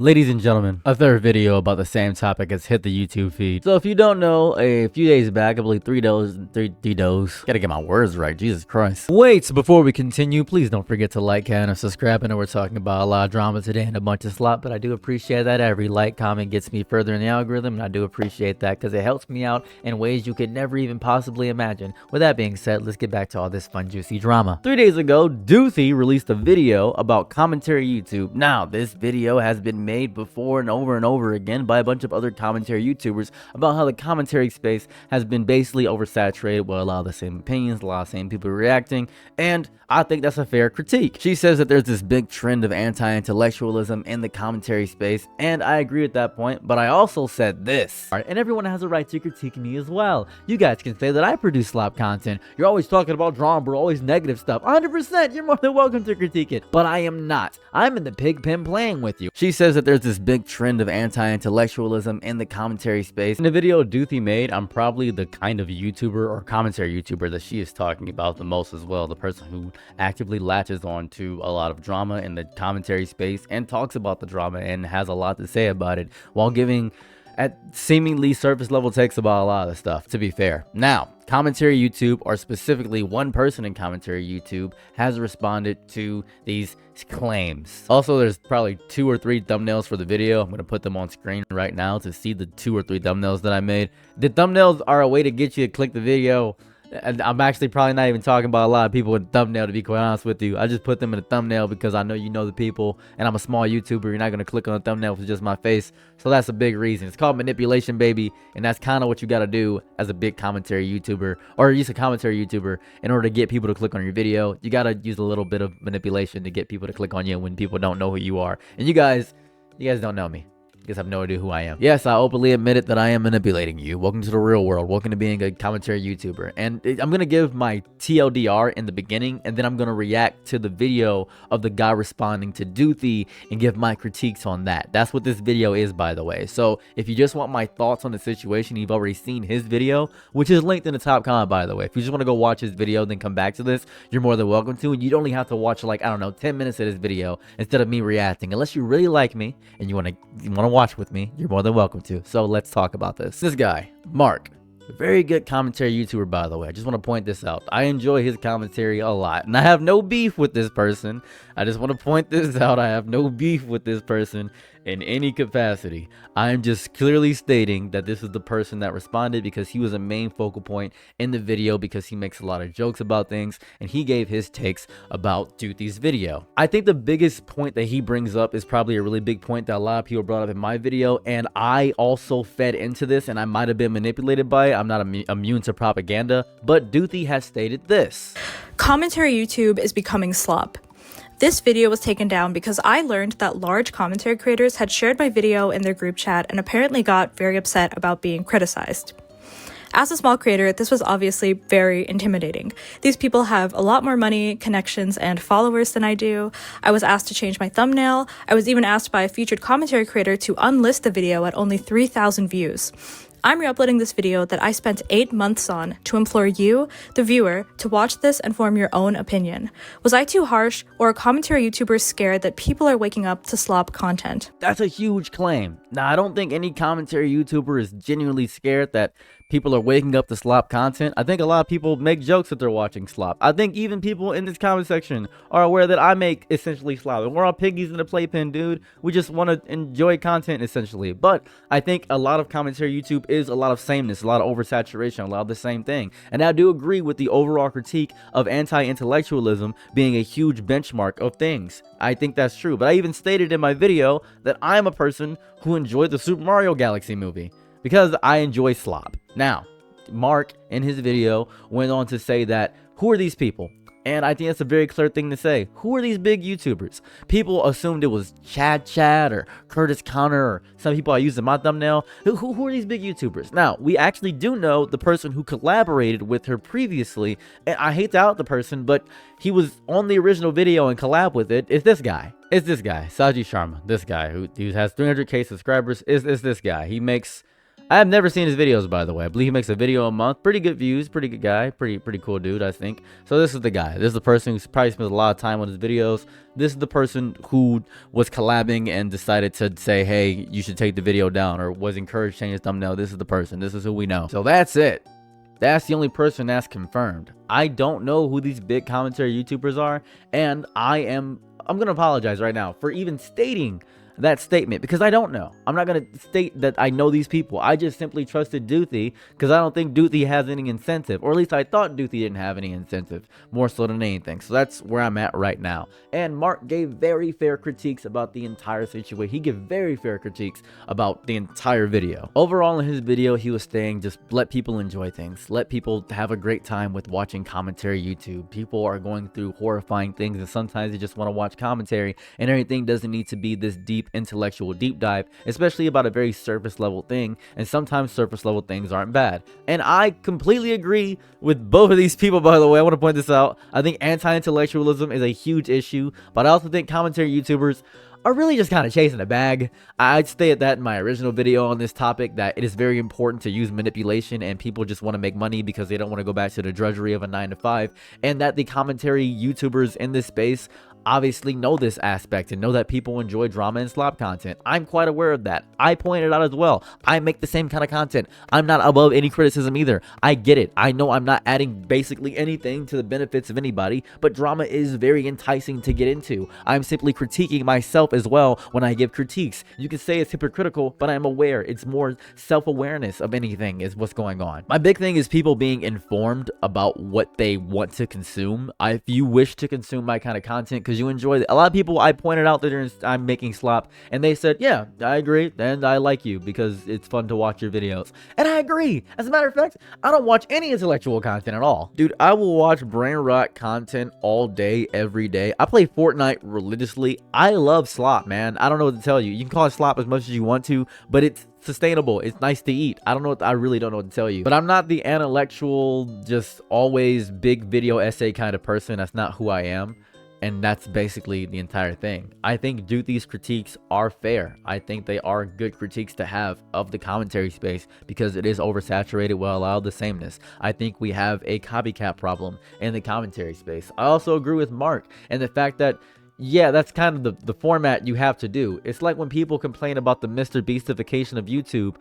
Ladies and gentlemen, a third video about the same topic has hit the YouTube feed. So if you don't know, a few days back, I believe three does, gotta get my words right, Jesus Christ. Wait, before we continue, please don't forget to like and subscribe. I know we're talking about a lot of drama today and a bunch of slop, but I do appreciate that. Every like, comment gets me further in the algorithm, and I do appreciate that because it helps me out in ways you could never even possibly imagine. With that being said, let's get back to all this fun, juicy drama. 3 days ago, Doothi released a video about commentary YouTube. Now, this video has been made before and over again by a bunch of other commentary YouTubers about how the commentary space has been basically oversaturated with a lot of the same opinions, a lot of the same people reacting, and I think that's a fair critique. She says that there's this big trend of anti-intellectualism in the commentary space, and I agree with that point, but I also said this. All right, and everyone has a right to critique me as well. You guys can say that I produce slop content. You're always talking about drama, bro, always negative stuff. 100%, you're more than welcome to critique it, but I am not. I'm in the pig pen playing with you. She says that there's this big trend of anti-intellectualism in the commentary space. In the video Doothi Made, I'm probably the kind of YouTuber or commentary YouTuber that she is talking about the most as well. The person who actively latches on to a lot of drama in the commentary space and talks about the drama and has a lot to say about it while giving at seemingly surface level takes about a lot of the stuff, to be fair. Now, commentary YouTube, or specifically one person in commentary YouTube, has responded to these claims. Also, there's probably 2 or 3 thumbnails for the video. I'm going to put them on screen right now to see the 2 or 3 thumbnails that I made. The thumbnails are a way to get you to click the video. And I'm actually probably not even talking about a lot of people in the thumbnail, to be quite honest with you. I just put them in a thumbnail because I know you know the people, and I'm a small YouTuber. You're not going to click on a thumbnail with just my face. So that's a big reason. It's called manipulation, baby, and that's kind of what you got to do as a big commentary YouTuber, or just a commentary YouTuber, in order to get people to click on your video. You got to use a little bit of manipulation to get people to click on you when people don't know who you are. And you guys don't know me. You guys have no idea who I am. Yes, I openly admitted that I am manipulating you. Welcome to the real world. Welcome to being a commentary YouTuber. And I'm going to give my TLDR in the beginning, and then I'm going to react to the video of the guy responding to Doothi and give my critiques on that. That's what this video is, by the way. So if you just want my thoughts on the situation, you've already seen his video, which is linked in the top comment, by the way. If you just want to go watch his video, then come back to this, you're more than welcome to. And you'd only have to watch, like, I don't know, 10 minutes of this video instead of me reacting. Unless you really like me and you want to watch with me, you're more than welcome to. So let's talk about this. This guy, Marc, a very good commentary YouTuber, by the way. I just want to point this out. I enjoy his commentary a lot, and I have no beef with this person. I just want to point this out. I have no beef with this person in any capacity. I'm just clearly stating that this is the person that responded because he was a main focal point in the video, because he makes a lot of jokes about things and he gave his takes about Doothi's video. I think the biggest point that he brings up is probably a really big point that a lot of people brought up in my video, and I also fed into this, and I might have been manipulated by it. I'm not immune to propaganda, but Doothi has stated this. Commentary YouTube is becoming slop. This video was taken down because I learned that large commentary creators had shared my video in their group chat and apparently got very upset about being criticized. As a small creator, this was obviously very intimidating. These people have a lot more money, connections, and followers than I do. I was asked to change my thumbnail. I was even asked by a featured commentary creator to unlist the video at only 3,000 views. I'm re-uploading this video that I spent 8 months on to implore you, the viewer, to watch this and form your own opinion. Was I too harsh, or are commentary YouTubers scared that people are waking up to slop content? That's a huge claim. Now, I don't think any commentary YouTuber is genuinely scared that people are waking up to slop content. I think a lot of people make jokes that they're watching slop. I think even people in this comment section are aware that I make essentially slop. And we're all piggies in a playpen, dude. We just want to enjoy content, essentially. But I think a lot of commentary YouTube is a lot of sameness, a lot of oversaturation, a lot of the same thing. And I do agree with the overall critique of anti-intellectualism being a huge benchmark of things. I think that's true. But I even stated in my video that I'm a person who enjoyed the Super Mario Galaxy movie, because I enjoy slop. Now, Marc in his video went on to say that, who are these people? And I think that's a very clear thing to say. Who are these big YouTubers? People assumed it was Chad or Curtis Connor, or some people I used in my thumbnail. Who are these big YouTubers? Now, we actually do know the person who collaborated with her previously. And I hate to out the person, but he was on the original video and collab with it. It's this guy. It's this guy, Saji Sharma. This guy who has 300K subscribers is this guy. He makes I have never seen his videos, by the way. I believe he makes a video a month. Pretty good views, pretty good guy, pretty cool dude, I think. So this is the guy. This is the person who probably spends a lot of time on his videos. This is the person who was collabing and decided to say, hey, you should take the video down, or was encouraged to change his thumbnail. This is the person. This is who we know. So that's it. That's the only person that's confirmed. I don't know who these big commentary YouTubers are, and I'm gonna apologize right now for even stating that statement, because I don't know. I'm not going to state that I know these people. I just simply trusted Doothi because I don't think Doothi has any incentive, or at least I thought Doothi didn't have any incentive, more so than anything. So that's where I'm at right now. And Marc gave very fair critiques about the entire situation. He gave very fair critiques about the entire video. Overall, in his video, he was saying just let people enjoy things. Let people have a great time with watching commentary YouTube. People are going through horrifying things, and sometimes they just want to watch commentary, and everything doesn't need to be this deep intellectual deep dive, especially about a very surface level thing, and sometimes surface level things aren't bad. And I completely agree with both of these people, by the way. I want to point this out. I think anti-intellectualism is a huge issue, but I also think commentary YouTubers are really just kind of chasing a bag. I'd stay at that in my original video on this topic, that it is very important to use manipulation, and people just want to make money because they don't want to go back to the drudgery of a 9-to-5, and that the commentary YouTubers in this space obviously know this aspect and know that people enjoy drama and slop content. I'm quite aware of that. I pointed out as well. I make the same kind of content. I'm not above any criticism either. I get it. I know I'm not adding basically anything to the benefits of anybody, but drama is very enticing to get into. I'm simply critiquing myself as well when I give critiques. You can say it's hypocritical, but I'm aware. It's more self-awareness of anything is what's going on. My big thing is people being informed about what they want to consume. If you wish to consume my kind of content because you enjoy it. A lot of people, I pointed out that I'm making slop, and they said, yeah, I agree, and I like you because it's fun to watch your videos. And I agree. As a matter of fact, I don't watch any intellectual content at all. Dude, I will watch brain rot content all day, every day. I play Fortnite religiously. I love slop, man. I don't know what to tell you. You can call it slop as much as you want to, but it's sustainable. It's nice to eat. I really don't know what to tell you. But I'm not the intellectual, just always big video essay kind of person. That's not who I am. And that's basically the entire thing. I think Doothi's critiques are fair. I think they are good critiques to have of the commentary space because it is oversaturated while allowed the sameness. I think we have a copycat problem in the commentary space. I also agree with Marc and the fact that, yeah, that's kind of the format you have to do. It's like when people complain about the Mr. Beastification of YouTube.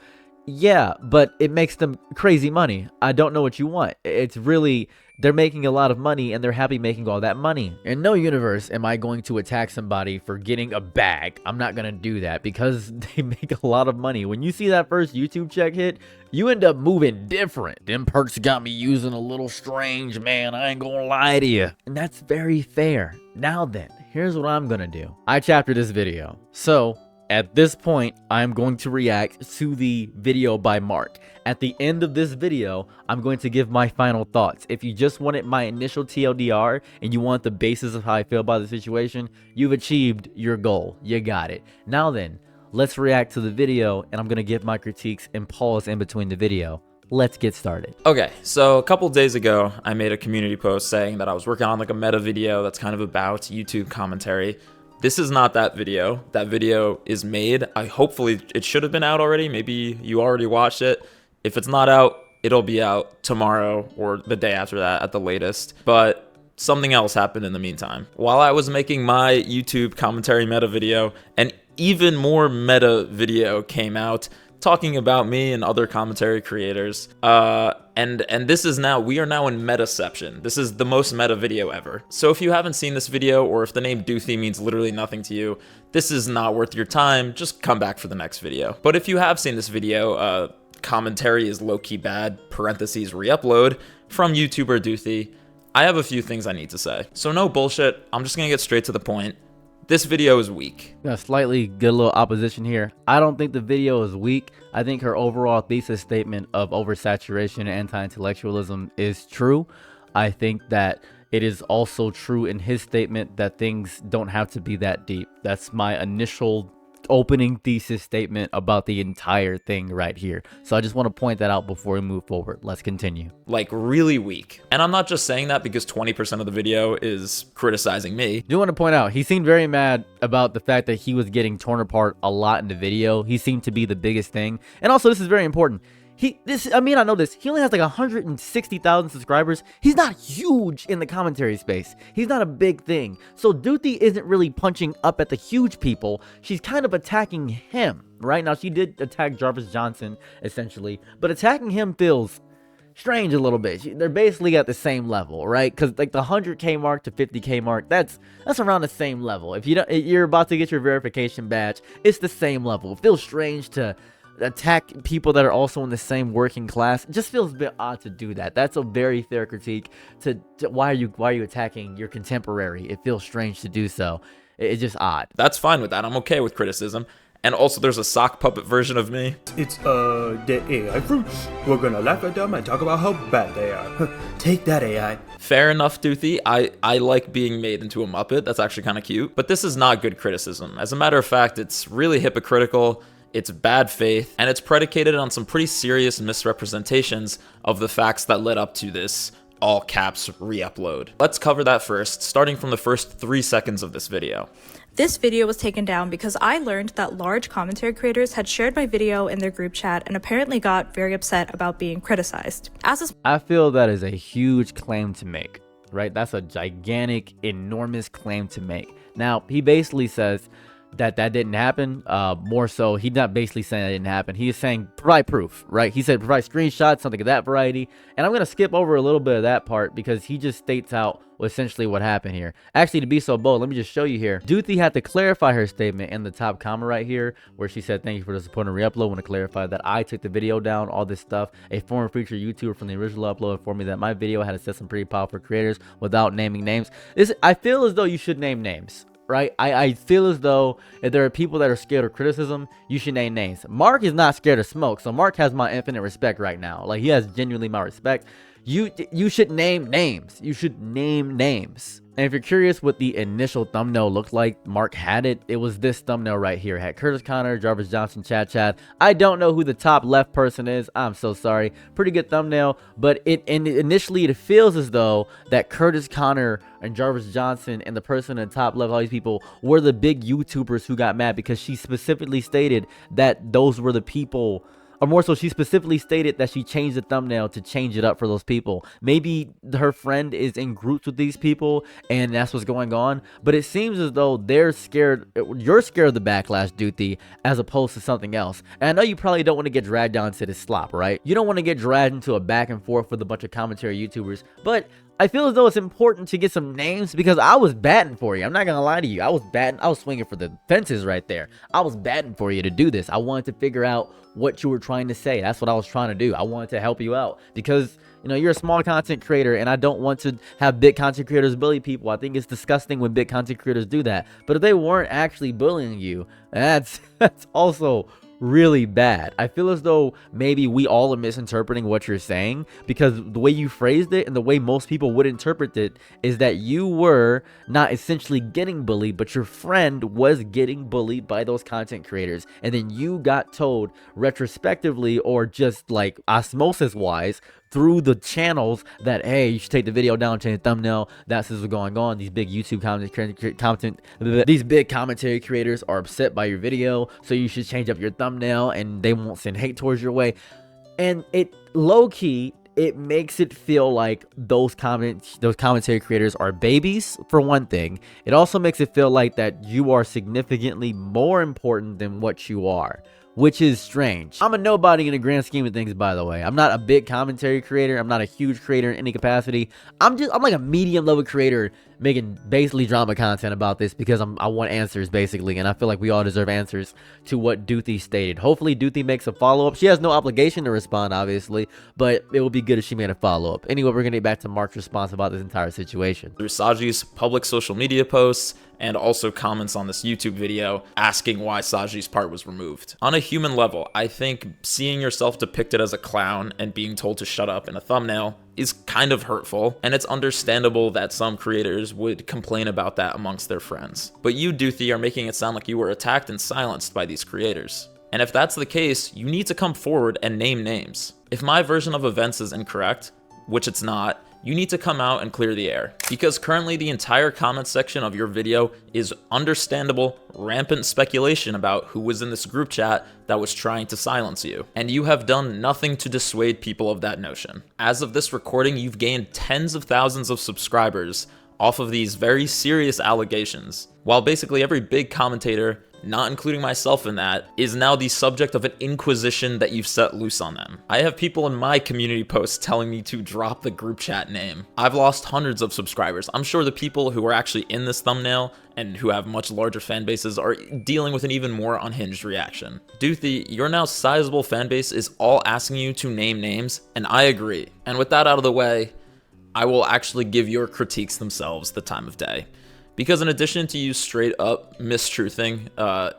Yeah, but it makes them crazy money. I don't know what you want. It's really, they're making a lot of money and they're happy making all that money. In no universe am I going to attack somebody for getting a bag. I'm not going to do that because they make a lot of money. When you see that first YouTube check hit, you end up moving different. Them perks got me using a little strange, man. I ain't gonna lie to you. And that's very fair. Now then, here's what I'm going to do. I chaptered this video. So at this point, I'm going to react to the video by Marc. At the end of this video, I'm going to give my final thoughts. If you just wanted my initial TLDR and you want the basis of how I feel about the situation, you've achieved your goal. You got it. Now then, let's react to the video, and I'm going to give my critiques and pause in between the video. Let's get started. Okay, so a couple days ago, I made a community post saying that I was working on like a meta video that's kind of about YouTube commentary. This is not that video. That video is made. Hopefully it should have been out already. Maybe you already watched it. If it's not out, it'll be out tomorrow or the day after that at the latest. But something else happened in the meantime. While I was making my YouTube commentary meta video, an even more meta video came out talking about me and other commentary creators. And this is now, we are now in metaception. This is the most meta video ever. So if you haven't seen this video, or if the name Doothi means literally nothing to you, this is not worth your time. Just come back for the next video. But if you have seen this video, commentary is low-key bad, parentheses re-upload, from YouTuber Doothi, I have a few things I need to say. So no bullshit, I'm just gonna get straight to the point. This video is weak. Gonna slightly get a little opposition here. I don't think the video is weak. I think her overall thesis statement of oversaturation and anti-intellectualism is true. I think that it is also true in his statement that things don't have to be that deep. That's my initial opening thesis statement about the entire thing right here. So I just want to point that out before we move forward. Let's continue. Like, really weak. And I'm not just saying that because 20% of the video is criticizing me. I do want to point out, he seemed very mad about the fact that he was getting torn apart a lot in the video. He seemed to be the biggest thing. And also, this is very important. I know this. He only has like 160,000 subscribers. He's not huge in the commentary space. He's not a big thing. So Doothi isn't really punching up at the huge people. She's kind of attacking him. Right now, she did attack Jarvis Johnson, essentially. But attacking him feels strange a little bit. They're basically at the same level, right? Because like the 100K mark to 50K mark, that's around the same level. If you're about to get your verification badge, it's the same level. It feels strange to attack people that are also in the same working class. It just feels a bit odd to do that. That's a very fair critique to why are you attacking your contemporary? It feels strange to do so. It's just odd. That's fine with that. I'm okay with criticism. And also, there's a sock puppet version of me. It's the AI fruits. We're gonna laugh at them and talk about how bad they are. Take that, AI. Fair enough, Doothi. I like being made into a Muppet. That's actually kind of cute. But this is not good criticism. As a matter of fact, it's really hypocritical. It's bad faith, and it's predicated on some pretty serious misrepresentations of the facts that led up to this all caps re-upload. Let's cover that first, starting from the first 3 seconds of this video. This video was taken down because I learned that large commentary creators had shared my video in their group chat and apparently got very upset about being criticized. I feel that is a huge claim to make, right? That's a gigantic, enormous claim to make. Now, he basically says that didn't happen. More so, he's not basically saying that didn't happen. He is saying provide proof, right? He said provide screenshots, something of that variety. And I'm going to skip over a little bit of that part because he just states out essentially what happened here. Actually, to be so bold, let me just show you here. Doothi had to clarify her statement in the top comment right here where she said, thank you for the support and re-upload. I want to clarify that I took the video down, all this stuff. A former feature YouTuber from the original upload informed me that my video had assessed some pretty powerful creators without naming names. I feel as though you should name names. Right? I feel as though if there are people that are scared of criticism, you should name names. Marc is not scared of smoke, so Marc has my infinite respect right now. Like, he has genuinely my respect. You should name names. You should name names. And if you're curious what the initial thumbnail looked like, Marc had it. It was this thumbnail right here. It had Curtis Connor, Jarvis Johnson, Chad. I don't know who the top left person is. I'm so sorry. Pretty good thumbnail, but initially it feels as though that Curtis Connor and Jarvis Johnson and the person in the top left, all these people, were the big YouTubers who got mad because she specifically stated that those were the people. Or more so, she specifically stated that she changed the thumbnail to change it up for those people. Maybe her friend is in groups with these people and that's what's going on. But it seems as though they're scared. You're scared of the backlash, Doothi, as opposed to something else. And I know you probably don't want to get dragged down to this slop, right? You don't want to get dragged into a back and forth with a bunch of commentary YouTubers. But I feel as though it's important to get some names because I was batting for you. I'm not gonna lie to you. I was swinging for the fences right there. I was batting for you to do this. I wanted to figure out what you were trying to say. That's what I was trying to do. I wanted to help you out because, you know, you're a small content creator and I don't want to have big content creators bully people. I think it's disgusting when big content creators do that. But if they weren't actually bullying you, that's also really bad. I feel as though maybe we all are misinterpreting what you're saying because the way you phrased it and the way most people would interpret it is that you were not essentially getting bullied, but your friend was getting bullied by those content creators, and then you got told retrospectively or just like osmosis wise through the channels that, hey, you should take the video down, change the thumbnail. That's what's going on. These big YouTube these big commentary creators are upset by your video, so you should change up your thumbnail and they won't send hate towards your way. And it low-key, it makes it feel like those commentary creators are babies, for one thing. It also makes it feel like that you are significantly more important than what you are, which is strange. I'm a nobody in the grand scheme of things, by the way. I'm not a big commentary creator. I'm not a huge creator in any capacity. I'm like a medium level creator making basically drama content about this because I want answers basically, and I feel like we all deserve answers to what Doothi stated. Hopefully Doothi makes a follow-up. She has no obligation to respond, obviously, but it would be good if she made a follow-up. Anyway, we're gonna get back to Marc's response about this entire situation. Through Saji's public social media posts and also comments on this YouTube video asking why Saji's part was removed. On a human level, I think seeing yourself depicted as a clown and being told to shut up in a thumbnail is kind of hurtful, and it's understandable that some creators would complain about that amongst their friends. But you, Doothi, are making it sound like you were attacked and silenced by these creators. And if that's the case, you need to come forward and name names. If my version of events is incorrect, which it's not, you need to come out and clear the air. Because currently the entire comment section of your video is understandable, rampant speculation about who was in this group chat that was trying to silence you. And you have done nothing to dissuade people of that notion. As of this recording, you've gained tens of thousands of subscribers off of these very serious allegations, while basically every big commentator, not including myself in that, is now the subject of an inquisition that you've set loose on them. I have people in my community posts telling me to drop the group chat name. I've lost hundreds of subscribers. I'm sure the people who are actually in this thumbnail and who have much larger fan bases are dealing with an even more unhinged reaction. Doothi, your now sizable fan base is all asking you to name names, and I agree. And with that out of the way, I will actually give your critiques themselves the time of day. Because in addition to you straight up mistruthing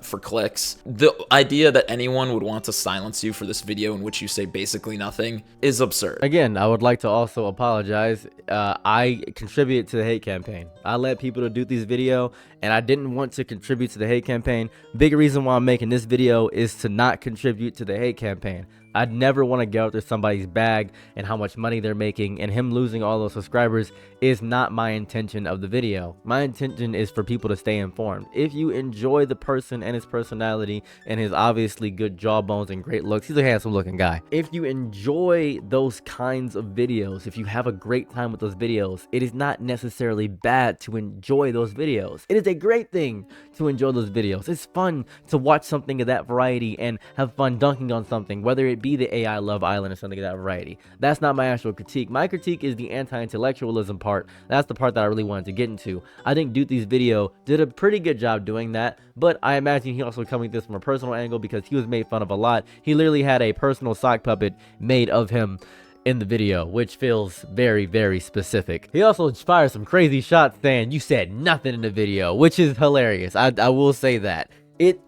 for clicks, the idea that anyone would want to silence you for this video in which you say basically nothing is absurd. Again, I would like to also apologize. I contributed to the hate campaign. I led people to do this video, and I didn't want to contribute to the hate campaign. Big reason why I'm making this video is to not contribute to the hate campaign. I'd never want to get out there somebody's bag and how much money they're making, and him losing all those subscribers is not my intention of the video. My intention is for people to stay informed. If you enjoy the person and his personality and his obviously good jawbones and great looks, he's a handsome looking guy. If you enjoy those kinds of videos, if you have a great time with those videos, it is not necessarily bad to enjoy those videos. It is a great thing to enjoy those videos. It's fun to watch something of that variety and have fun dunking on something, whether it be the AI Love Island or something of that variety. That's not my actual critique. My critique is the anti-intellectualism part. That's the part that I really wanted to get into. I think Doothi's video did a pretty good job doing that, but I imagine he also coming this from a personal angle because he was made fun of a lot. He literally had a personal sock puppet made of him in the video, which feels very, very specific. He also fired some crazy shots saying you said nothing in the video, which is hilarious. I will say that. It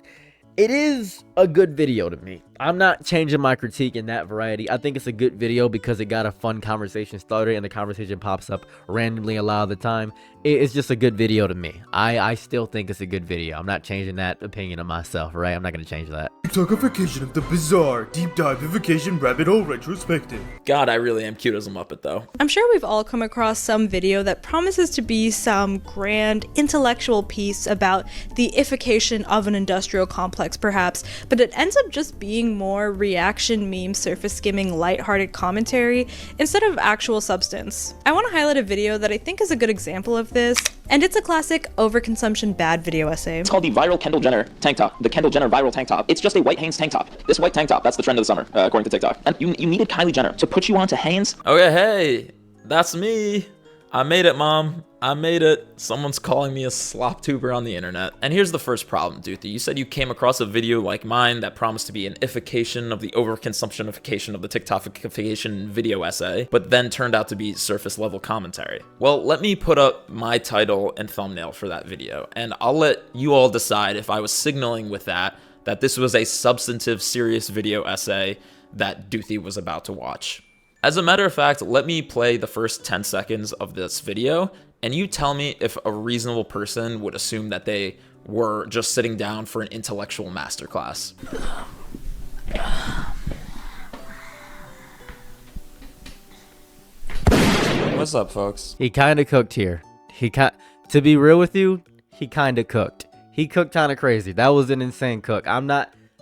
is a good video to me. I'm not changing my critique in that variety. I think it's a good video because it got a fun conversation started and the conversation pops up randomly a lot of the time. It's just a good video to me. I still think it's a good video. I'm not changing that opinion of myself, right? I'm not going to change that. Talkification of the bizarre deep divification rabbit hole retrospective. God, I really am cute as a Muppet though. I'm sure we've all come across some video that promises to be some grand intellectual piece about the ification of an industrial complex perhaps, but it ends up just being more reaction meme surface skimming lighthearted commentary instead of actual substance. I want to highlight a video that I think is a good example of this, and it's a classic overconsumption bad video essay. It's called the viral Kendall Jenner tank top. The Kendall Jenner viral tank top. It's just a white Hanes tank top. This white tank top, that's the trend of the summer, according to TikTok. And you needed Kylie Jenner to put you onto Hanes. Okay, hey, that's me. I made it, Mom. I made it. Someone's calling me a slop tuber on the internet. And here's the first problem, Doothi. You said you came across a video like mine that promised to be an ification of the overconsumptionification of the TikTokification video essay, but then turned out to be surface level commentary. Well, let me put up my title and thumbnail for that video, and I'll let you all decide if I was signaling with that this was a substantive, serious video essay that Doothi was about to watch. As a matter of fact, let me play the first 10 seconds of this video, and you tell me if a reasonable person would assume that they were just sitting down for an intellectual masterclass. What's up, folks? He kind of cooked here. To be real with you, he kind of cooked. He cooked kind of crazy. That was an insane cook.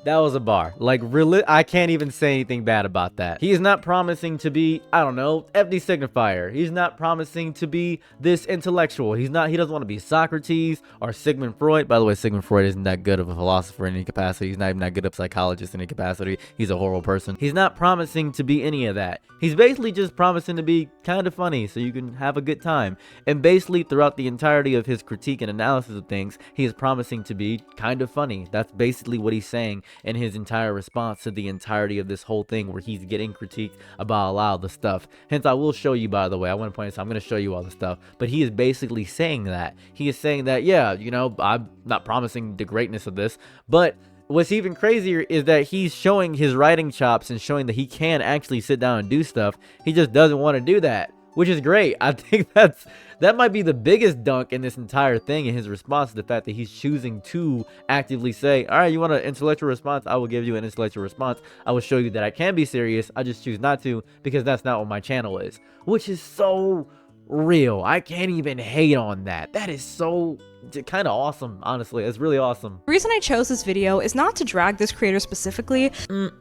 That was a bar. Like, really, I can't even say anything bad about that. He is not promising to be, I don't know, FD Signifier. He's not promising to be this intellectual. He doesn't want to be Socrates or Sigmund Freud. By the way, Sigmund Freud isn't that good of a philosopher in any capacity. He's not even that good of a psychologist in any capacity. He's a horrible person. He's not promising to be any of that. He's basically just promising to be kind of funny so you can have a good time. And basically, throughout the entirety of his critique and analysis of things, he is promising to be kind of funny. That's basically what he's saying. in his entire response to the entirety of this whole thing where he's getting critiqued about a lot of the stuff. Hence, I will show you, by the way, I want to point this out, I'm going to show you all the stuff, but he is basically saying that. He is saying that, yeah, you know, I'm not promising the greatness of this, but what's even crazier is that he's showing his writing chops and showing that he can actually sit down and do stuff. He just doesn't want to do that, which is great. I think that might be the biggest dunk in this entire thing, in his response to the fact that he's choosing to actively say, all right, you want an intellectual response? I will give you an intellectual response. I will show you that I can be serious. I just choose not to because that's not what my channel is, which is so real. I can't even hate on that. That is so kind of awesome, honestly. It's really awesome. The reason I chose this video is not to drag this creator specifically,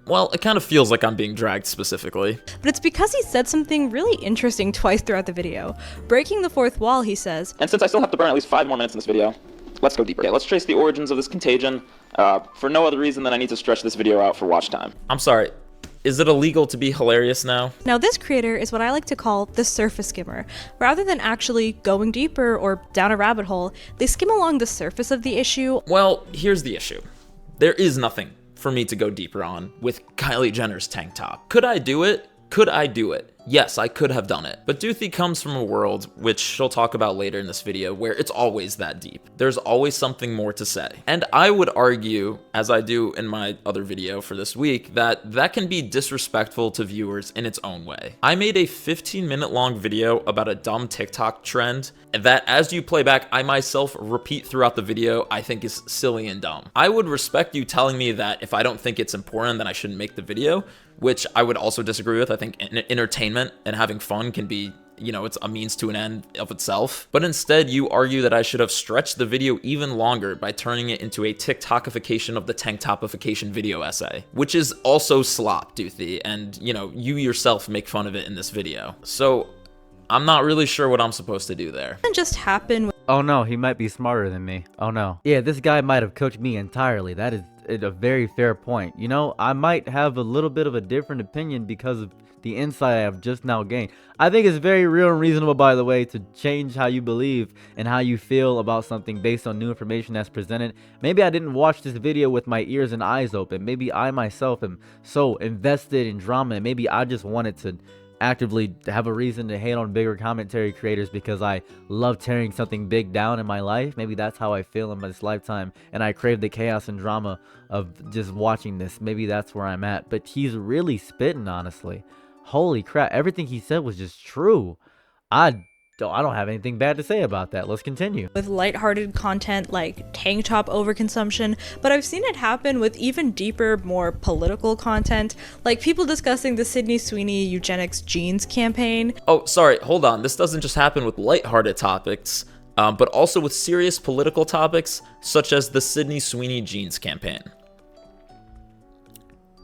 Well, it kind of feels like I'm being dragged specifically. but it's because he said something really interesting twice throughout the video. Breaking the fourth wall, he says, And since I still have to burn at least 5 more minutes in this video, let's go deeper. Okay, let's trace the origins of this contagion for no other reason than I need to stretch this video out for watch time. I'm sorry. Is it illegal to be hilarious now? now this creator is what I like to call the surface skimmer. Rather than actually going deeper or down a rabbit hole, they skim along the surface of the issue. Well, here's the issue. There is nothing for me to go deeper on with Kylie Jenner's tank top. Could I do it? Could I do it? Yes, I could have done it. But Doothi comes from a world, which she'll talk about later in this video, where it's always that deep. There's always something more to say. And I would argue, as I do in my other video for this week, that that can be disrespectful to viewers in its own way. I made a 15-minute long video about a dumb TikTok trend that, as you play back, I myself repeat throughout the video I think is silly and dumb. I would respect you telling me that if I don't think it's important, then I shouldn't make the video, which I would also disagree with. I think entertainment and having fun can be, you know, it's a means to an end of itself. But instead, you argue that I should have stretched the video even longer by turning it into a TikTokification of the tank topification video essay, which is also slop, Doothi, and, you know, you yourself make fun of it in this video. So I'm not really sure what I'm supposed to do there. It doesn't just happen. Oh no, he might be smarter than me. Oh no. Yeah, this guy might have coached me entirely. That is a very fair point. You know, I might have a little bit of a different opinion because of the insight I have just now gained. I think it's very real and reasonable, by the way, to change how you believe and how you feel about something based on new information that's presented. Maybe I didn't watch this video with my ears and eyes open. Maybe I myself am so invested in drama, and maybe I just wanted to actively have a reason to hate on bigger commentary creators because I love tearing something big down in my life. Maybe that's how I feel in this lifetime, and I crave the chaos and drama of just watching this. Maybe that's where I'm at. But he's really spitting, honestly. Holy crap, everything he said was just true. I don't have anything bad to say about that. Let's continue. With lighthearted content like tank top overconsumption, but I've seen it happen with even deeper, more political content, like people discussing the Sydney Sweeney eugenics jeans campaign. Oh, sorry, hold on. This doesn't just happen with lighthearted topics, but also with serious political topics, such as the Sydney Sweeney jeans campaign.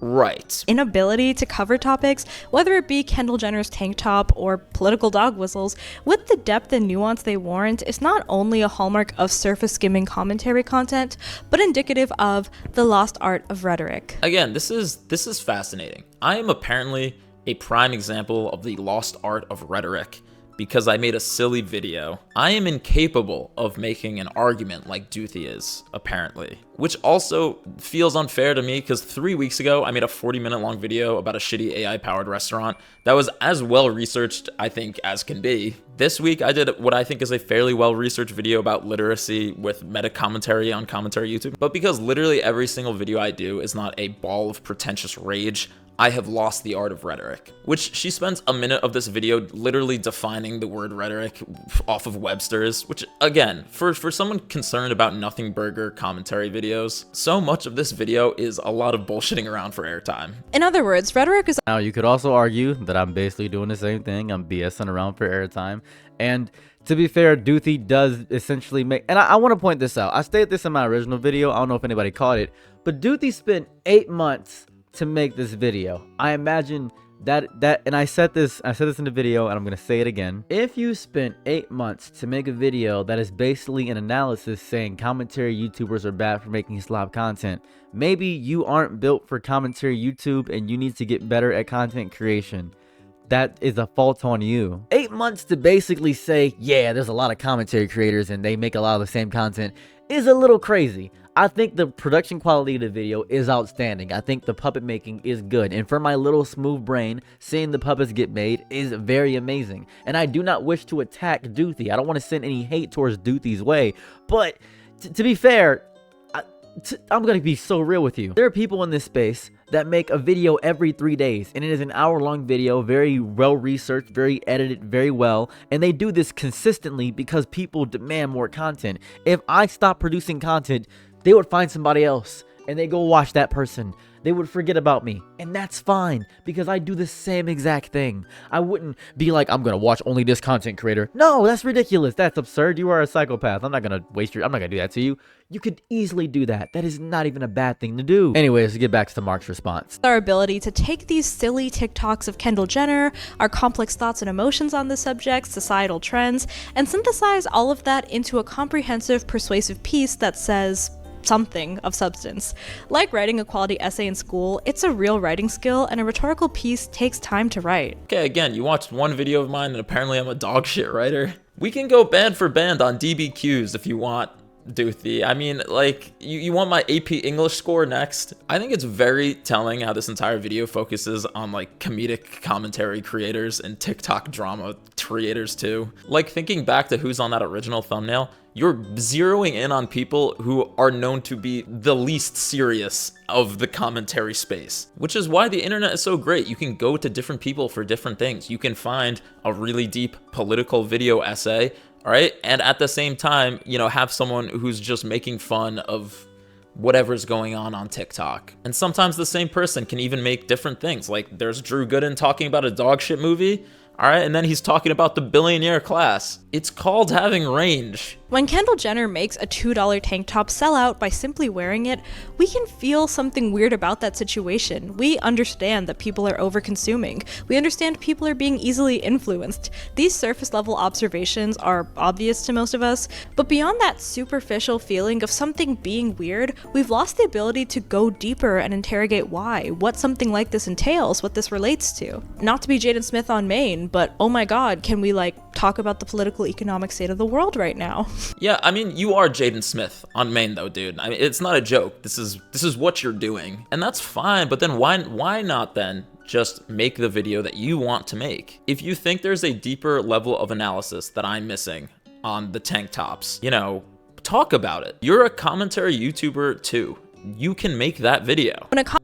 Right. Inability to cover topics, whether it be Kendall Jenner's tank top or political dog whistles, with the depth and nuance they warrant, is not only a hallmark of surface skimming commentary content, but indicative of the lost art of rhetoric. Again, this is fascinating. I am apparently a prime example of the lost art of rhetoric because I made a silly video. I am incapable of making an argument like Doothi is, apparently. Which also feels unfair to me because 3 weeks ago, I made a 40-minute long video about a shitty AI-powered restaurant that was as well-researched, I think, as can be. This week, I did what I think is a fairly well-researched video about literacy with meta-commentary on commentary YouTube. But because literally every single video I do is not a ball of pretentious rage, I have lost the art of rhetoric, which she spends a minute of this video literally defining the word rhetoric off of Webster's, which again, for someone concerned about nothing burger commentary videos, so much of this video is a lot of bullshitting around for airtime. In other words, rhetoric is Now, you could also argue that I'm basically doing the same thing. I'm BSing around for airtime. And to be fair, Doothi does essentially make, and I want to point this out. I stated this in my original video. I don't know if anybody caught it, but Doothi spent 8 months to make this video. I imagine that and I said this in the video, and I'm gonna say it again. If you spent 8 months to make a video that is basically an analysis saying commentary YouTubers are bad for making slop content, maybe you aren't built for commentary YouTube and you need to get better at content creation. That is a fault on you. 8 months to basically say, yeah, there's a lot of commentary creators and they make a lot of the same content is a little crazy. I think the production quality of the video is outstanding. I think the puppet making is good. And for my little smooth brain, seeing the puppets get made is very amazing. And I do not wish to attack Doothi. I don't want to send any hate towards Doothi's way. But to be fair, I'm going to be so real with you. There are people in this space that make a video every 3 days, and it is an hour-long video, very well-researched, very edited, very well, and they do this consistently because people demand more content. If I stop producing content, they would find somebody else, and they go watch that person. They would forget about me, and that's fine, because I do the same exact thing. I wouldn't be like, I'm gonna watch only this content creator. No, that's ridiculous. That's absurd. You are a psychopath. I'm not gonna do that to you. You could easily do that. That is not even a bad thing to do. Anyways, to get back to Marc's response. Our ability to take these silly TikToks of Kendall Jenner, our complex thoughts and emotions on the subject, societal trends, and synthesize all of that into a comprehensive, persuasive piece that says something of substance. Like writing a quality essay in school, it's a real writing skill, and a rhetorical piece takes time to write. Okay, again, you watched one video of mine and apparently I'm a dog shit writer. We can go band for band on DBQs if you want, Doothi. I mean, like, you want my AP English score next? I think it's very telling how this entire video focuses on, like, comedic commentary creators and TikTok drama creators too. Like, thinking back to who's on that original thumbnail, you're zeroing in on people who are known to be the least serious of the commentary space, which is why the internet is so great. You can go to different people for different things. You can find a really deep political video essay, all right, and at the same time, you know, have someone who's just making fun of whatever's going on TikTok. And sometimes the same person can even make different things. Like, there's Drew Gooden talking about a dog shit movie, all right, and then he's talking about the billionaire class. It's called having range. When Kendall Jenner makes a $2 tank top sell out by simply wearing it, we can feel something weird about that situation. We understand that people are over-consuming. We understand people are being easily influenced. These surface-level observations are obvious to most of us, but beyond that superficial feeling of something being weird, we've lost the ability to go deeper and interrogate why, what something like this entails, what this relates to. Not to be Jaden Smith on Maine, but oh my god, can we talk about the political economic state of the world right now? Yeah, I mean, you are Jaden Smith on Maine though, dude. I mean, it's not a joke. This is what you're doing. And that's fine, but then why not then just make the video that you want to make? If you think there's a deeper level of analysis that I'm missing on the tank tops, you know, talk about it. You're a commentary YouTuber too. You can make that video.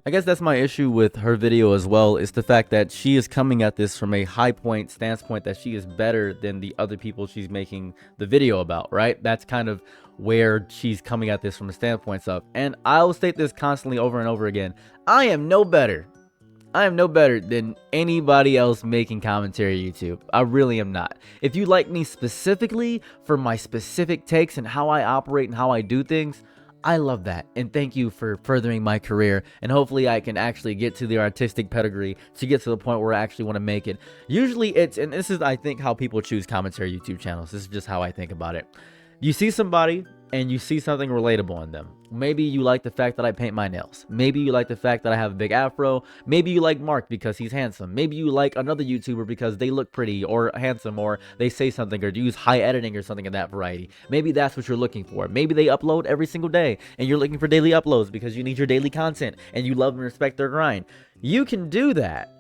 I guess that's my issue with her video as well, is the fact that she is coming at this from a high point stance point that she is better than the other people she's making the video about, right? That's kind of where she's coming at this from a standpoint of. And I'll state this constantly over and over again. I am no better than anybody else making commentary YouTube. I really am not. If you like me specifically for my specific takes and how I operate and how I do things, I love that, and thank you for furthering my career, and hopefully I can actually get to the artistic pedigree to get to the point where I actually want to make it. Usually and this is, I think, how people choose commentary YouTube channels. This is just how I think about it. You see somebody and you see something relatable in them. Maybe you like the fact that I paint my nails. Maybe you like the fact that I have a big afro. Maybe you like Marc because he's handsome. Maybe you like another YouTuber because they look pretty or handsome, or they say something or use high editing or something of that variety. Maybe that's what you're looking for. Maybe they upload every single day and you're looking for daily uploads because you need your daily content and you love and respect their grind. You can do that.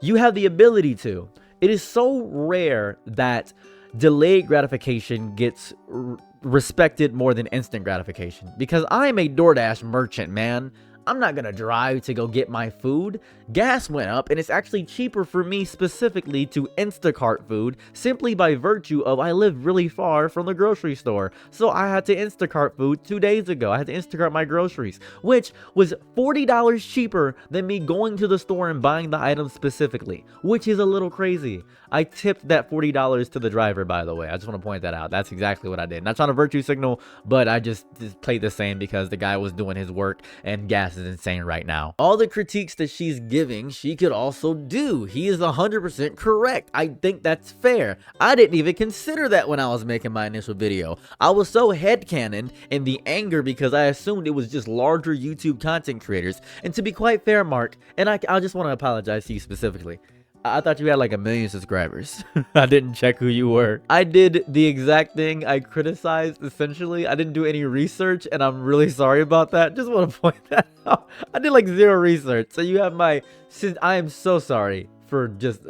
You have the ability to. It is so rare that delayed gratification gets respected more than instant gratification, because I am a DoorDash merchant, man. I'm not gonna drive to go get my food. Gas went up, and it's actually cheaper for me specifically to Instacart food simply by virtue of I live really far from the grocery store. So I had to Instacart food 2 days ago. I had to Instacart my groceries, which was $40 cheaper than me going to the store and buying the items specifically, which is a little crazy. I tipped that $40 to the driver, by the way. I just want to point that out. That's exactly what I did. Not trying to virtue signal, but I just played the same because the guy was doing his work and gas is insane right now. All the critiques that she's giving, she could also do. He is 100% correct. I think that's fair. I didn't even consider that when I was making my initial video. I was so headcanon in the anger because I assumed it was just larger YouTube content creators. And to be quite fair, Marc, and I just want to apologize to you specifically. I thought you had like 1 million subscribers. I didn't check who you were. I did the exact thing I criticized, essentially. I didn't do any research, and I'm really sorry about that. Just want to point that out. I did like 0 research. So you have my... I am so sorry for just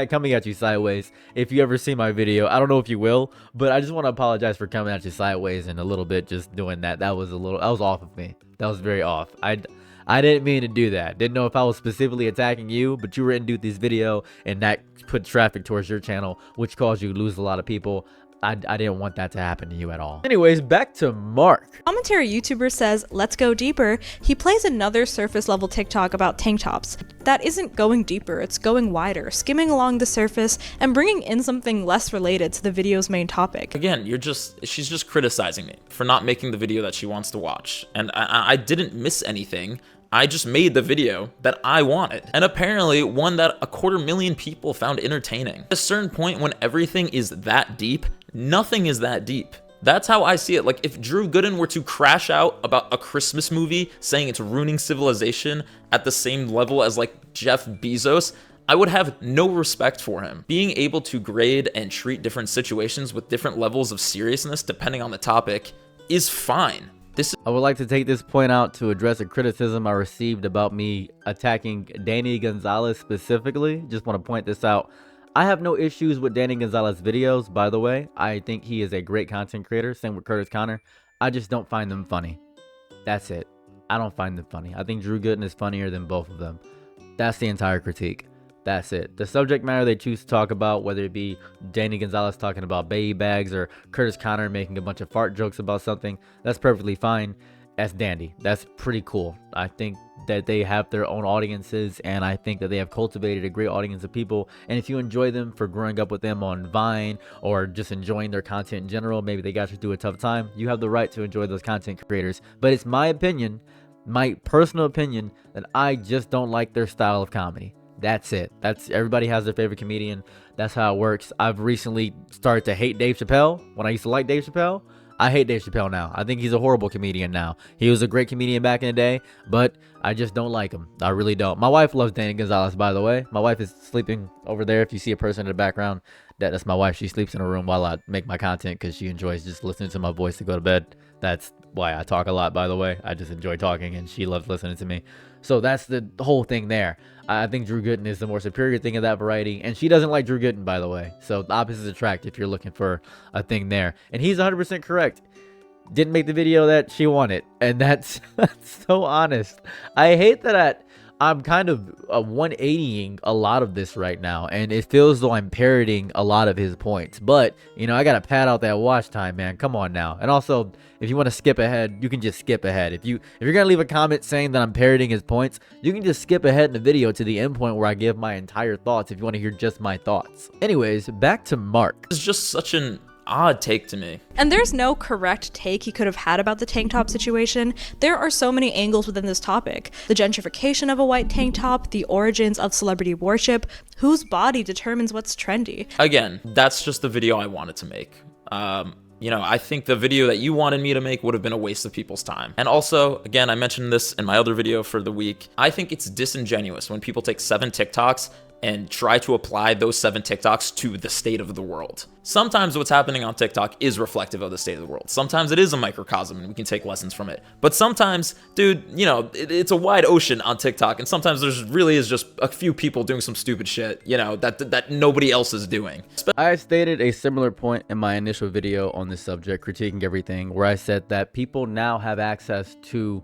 coming at you sideways. If you ever see my video, I don't know if you will, but I just want to apologize for coming at you sideways and a little bit just doing that. That was off of me. That was very off. I didn't mean to do that. Didn't know if I was specifically attacking you, but you were in Doothi's video, and that put traffic towards your channel, which caused you to lose a lot of people. I didn't want that to happen to you at all. Anyways, back to Marc. Commentary YouTuber says, let's go deeper. He plays another surface level TikTok about tank tops. That isn't going deeper, it's going wider, skimming along the surface and bringing in something less related to the video's main topic. Again, she's just criticizing me for not making the video that she wants to watch. And I didn't miss anything. I just made the video that I wanted, and apparently one that 250,000 people found entertaining. At a certain point, when everything is that deep, nothing is that deep. That's how I see it. Like, if Drew Gooden were to crash out about a Christmas movie saying it's ruining civilization at the same level as like Jeff Bezos, I would have no respect for him. Being able to grade and treat different situations with different levels of seriousness depending on the topic is fine. I would like to take this point out to address a criticism I received about me attacking Danny Gonzalez specifically. Just want to point this out. I have no issues with Danny Gonzalez's videos, by the way. I think he is a great content creator. Same with Curtis Connor. I just don't find them funny. That's it. I don't find them funny. I think Drew Gooden is funnier than both of them. That's the entire critique. That's it. The subject matter they choose to talk about, whether it be Danny Gonzalez talking about baby bags or Curtis Connor making a bunch of fart jokes about something, that's perfectly fine. That's dandy. That's pretty cool. I think that they have their own audiences, and I think that they have cultivated a great audience of people. And if you enjoy them for growing up with them on Vine or just enjoying their content in general, maybe they got you through a tough time, you have the right to enjoy those content creators. But it's my opinion, my personal opinion, that I just don't like their style of comedy. That's it. Everybody has their favorite comedian. That's how it works. I've recently started to hate Dave Chappelle. When I used to like Dave Chappelle, I hate Dave Chappelle now. I think he's a horrible comedian now. He was a great comedian back in the day, but I just don't like him. I really don't. My wife loves Danny Gonzalez, by the way. My wife is sleeping over there. If you see a person in the background, that's my wife. She sleeps in her room while I make my content because she enjoys just listening to my voice to go to bed. That's why I talk a lot, by the way. I just enjoy talking, and she loves listening to me. So that's the whole thing there. I think Drew Gooden is the more superior thing of that variety, and she doesn't like Drew Gooden, by the way. So the opposites attract if you're looking for a thing there. And he's 100% correct. Didn't make the video that she wanted, and that's so honest. I hate that I'm kind of 180ing a lot of this right now, and it feels as though I'm parroting a lot of his points. But, you know, I gotta pad out that watch time, man. Come on now. And also, if you want to skip ahead, you can just skip ahead. If you're gonna leave a comment saying that I'm parroting his points, you can just skip ahead in the video to the end point where I give my entire thoughts if you want to hear just my thoughts. Anyways, back to Marc. It's just such an odd take to me. And there's no correct take he could have had about the tank top situation. There are so many angles within this topic. The gentrification of a white tank top, the origins of celebrity worship, whose body determines what's trendy. Again, that's just the video I wanted to make. You know, I think the video that you wanted me to make would have been a waste of people's time. And also, again, I mentioned this in my other video for the week. I think it's disingenuous when people take 7 TikToks and try to apply those 7 TikToks to the state of the world. Sometimes what's happening on TikTok is reflective of the state of the world. Sometimes it is a microcosm and we can take lessons from it. But sometimes, dude, you know, it's a wide ocean on TikTok, and sometimes there's really is just a few people doing some stupid shit, you know, that nobody else is doing. I stated a similar point in my initial video on this subject, critiquing everything, where I said that people now have access to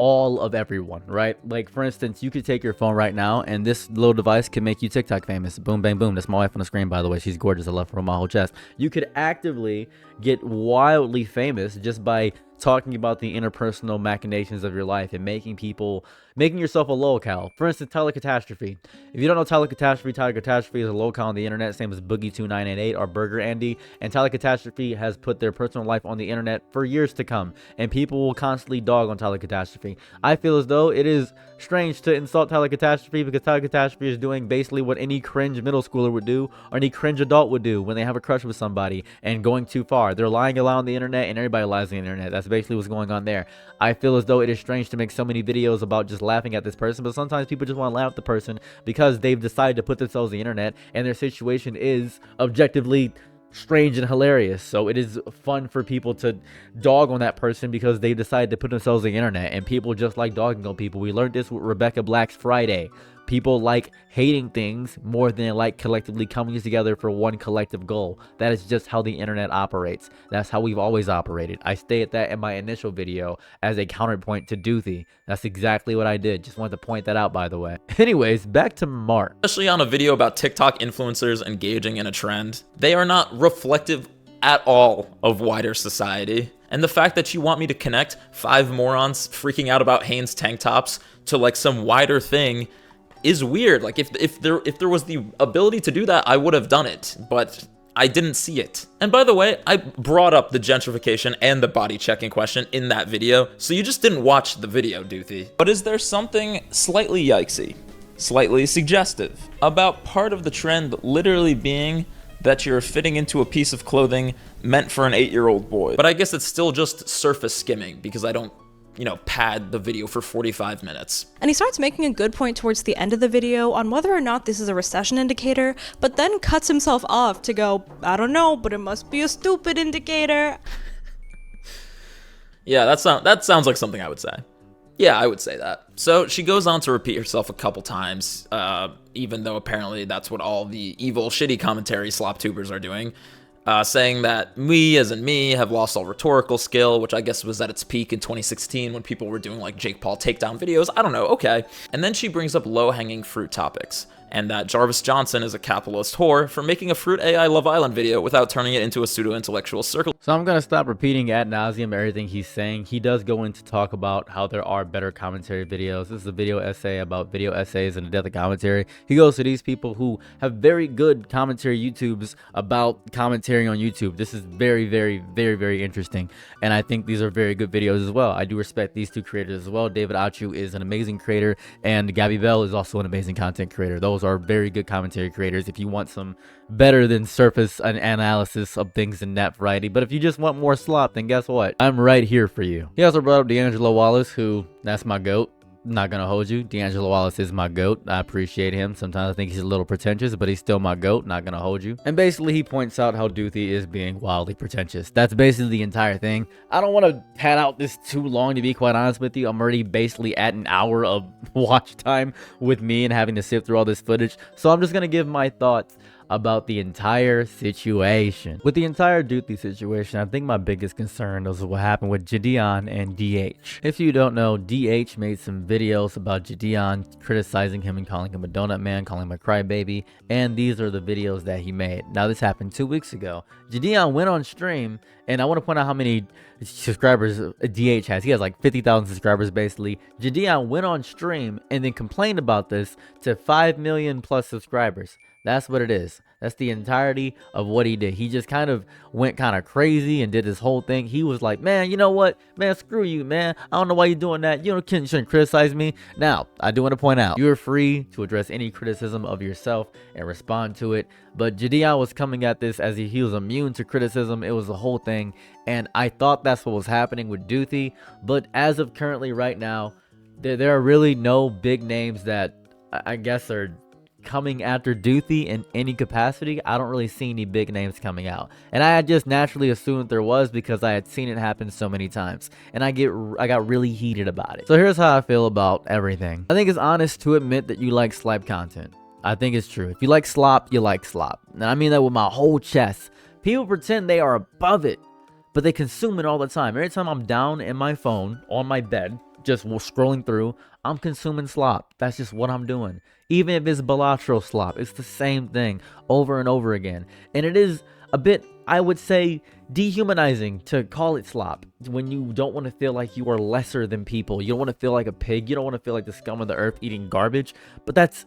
all of everyone, right? Like, for instance, you could take your phone right now and this little device can make you TikTok famous. Boom, bang, boom. That's my wife on the screen, by the way. She's gorgeous. I love her on my whole chest. You could actively get wildly famous just by talking about the interpersonal machinations of your life and making yourself a locale. For instance, Tyler Catastrophe. If you don't know Tyler Catastrophe is a locale on the internet. Same as Boogie2988 or Burger Andy. And Tyler Catastrophe has put their personal life on the internet for years to come. And people will constantly dog on Tyler Catastrophe. I feel as though it is strange to insult Tyler Catastrophe because Tyler Catastrophe is doing basically what any cringe middle schooler would do or any cringe adult would do when they have a crush with somebody and going too far. They're lying a lot on the internet, and everybody lies on the internet. That's That's basically what's going on there. I feel as though it is strange to make so many videos about just laughing at this person, but sometimes people just want to laugh at the person because they've decided to put themselves on the internet and their situation is objectively strange and hilarious. So it is fun for people to dog on that person because they decided to put themselves on the internet, and people just like dogging on people. We learned this with Rebecca Black's Friday. People like hating things more than they like collectively coming together for one collective goal. That is just how the internet operates. That's how we've always operated. I stated that in my initial video as a counterpoint to Doothi. That's exactly what I did. Just wanted to point that out, by the way. Anyways, back to Marc. Especially on a video about TikTok influencers engaging in a trend, they are not reflective at all of wider society. And the fact that you want me to connect 5 morons freaking out about Hanes tank tops to like some wider thing is weird. Like if there was the ability to do that, I would have done it, but I didn't see it. And by the way, I brought up the gentrification and the body checking question in that video, so you just didn't watch the video, Doothi. But is there something slightly yikesy, slightly suggestive about part of the trend literally being that you're fitting into a piece of clothing meant for an 8-year-old boy? But I guess it's still just surface skimming because I don't, you know, pad the video for 45 minutes. And he starts making a good point towards the end of the video on whether or not this is a recession indicator, but then cuts himself off to go, I don't know, but it must be a stupid indicator. Yeah, that sounds like something I would say. Yeah, I would say that. So she goes on to repeat herself a couple times, even though apparently that's what all the evil, shitty commentary slop tubers are doing. Saying that we, as in me, have lost all rhetorical skill, which I guess was at its peak in 2016 when people were doing like Jake Paul takedown videos. I don't know, okay. And then she brings up low-hanging fruit topics, and that Jarvis Johnson is a capitalist whore for making a Fruit AI Love Island video without turning it into a pseudo-intellectual circle. So I'm going to stop repeating ad nauseum everything he's saying. He does go in to talk about how there are better commentary videos. This is a video essay about video essays and the death of commentary. He goes to these people who have very good commentary YouTubes about commentary on YouTube. This is very, very, very, very interesting. And I think these are very good videos as well. I do respect these two creators as well. David Achu is an amazing creator, and Gabby Bell is also an amazing content creator. Those are very good commentary creators if you want some better than surface analysis of things in that variety. But if you just want more slop, then guess what? I'm right here for you. He also brought up D'Angelo Wallace, who, that's my goat. Not gonna hold you. D'Angelo Wallace is my goat. I appreciate him. Sometimes I think he's a little pretentious, but he's still my goat. Not gonna hold you. And basically he points out how Doothi is being wildly pretentious. That's basically the entire thing. I don't want to pad out this too long, to be quite honest with you. I'm already basically at an hour of watch time with me and having to sift through all this footage. So I'm just gonna give my thoughts about the entire situation. With the entire Doothi situation, I think my biggest concern is what happened with Jidion and DH. If you don't know, DH made some videos about Jidion, criticizing him and calling him a donut man, calling him a crybaby, and these are the videos that he made. Now this happened 2 weeks ago. Jidion went on stream, and I want to point out how many subscribers DH has. He has like 50,000 subscribers basically. Jidion went on stream and then complained about this to 5 million plus subscribers. That's what it is. That's the entirety of what he did. He just kind of went kind of crazy and did this whole thing. He was like, man, you know what? Man, screw you, man. I don't know why you're doing that. You shouldn't criticize me. Now, I do want to point out, you're free to address any criticism of yourself and respond to it. But Jidion was coming at this as he was immune to criticism. It was the whole thing. And I thought that's what was happening with Doothi. But as of currently right now, there are really no big names that I guess are coming after Doothi in any capacity. I don't really see any big names coming out, and I had just naturally assumed there was because I had seen it happen so many times, and I got really heated about it. So here's how I feel about everything. I think it's honest to admit that you like slop content. I think it's true. If you like slop, you like slop, and I mean that with my whole chest. People pretend they are above it, but they consume it all the time. Every time I'm down in my phone on my bed just scrolling through, I'm consuming slop. That's just what I'm doing. Even if it's Balatro slop, it's the same thing over and over again. And it is a bit, I would say, dehumanizing to call it slop when you don't want to feel like you are lesser than people. You don't want to feel like a pig. You don't want to feel like the scum of the earth eating garbage. But that's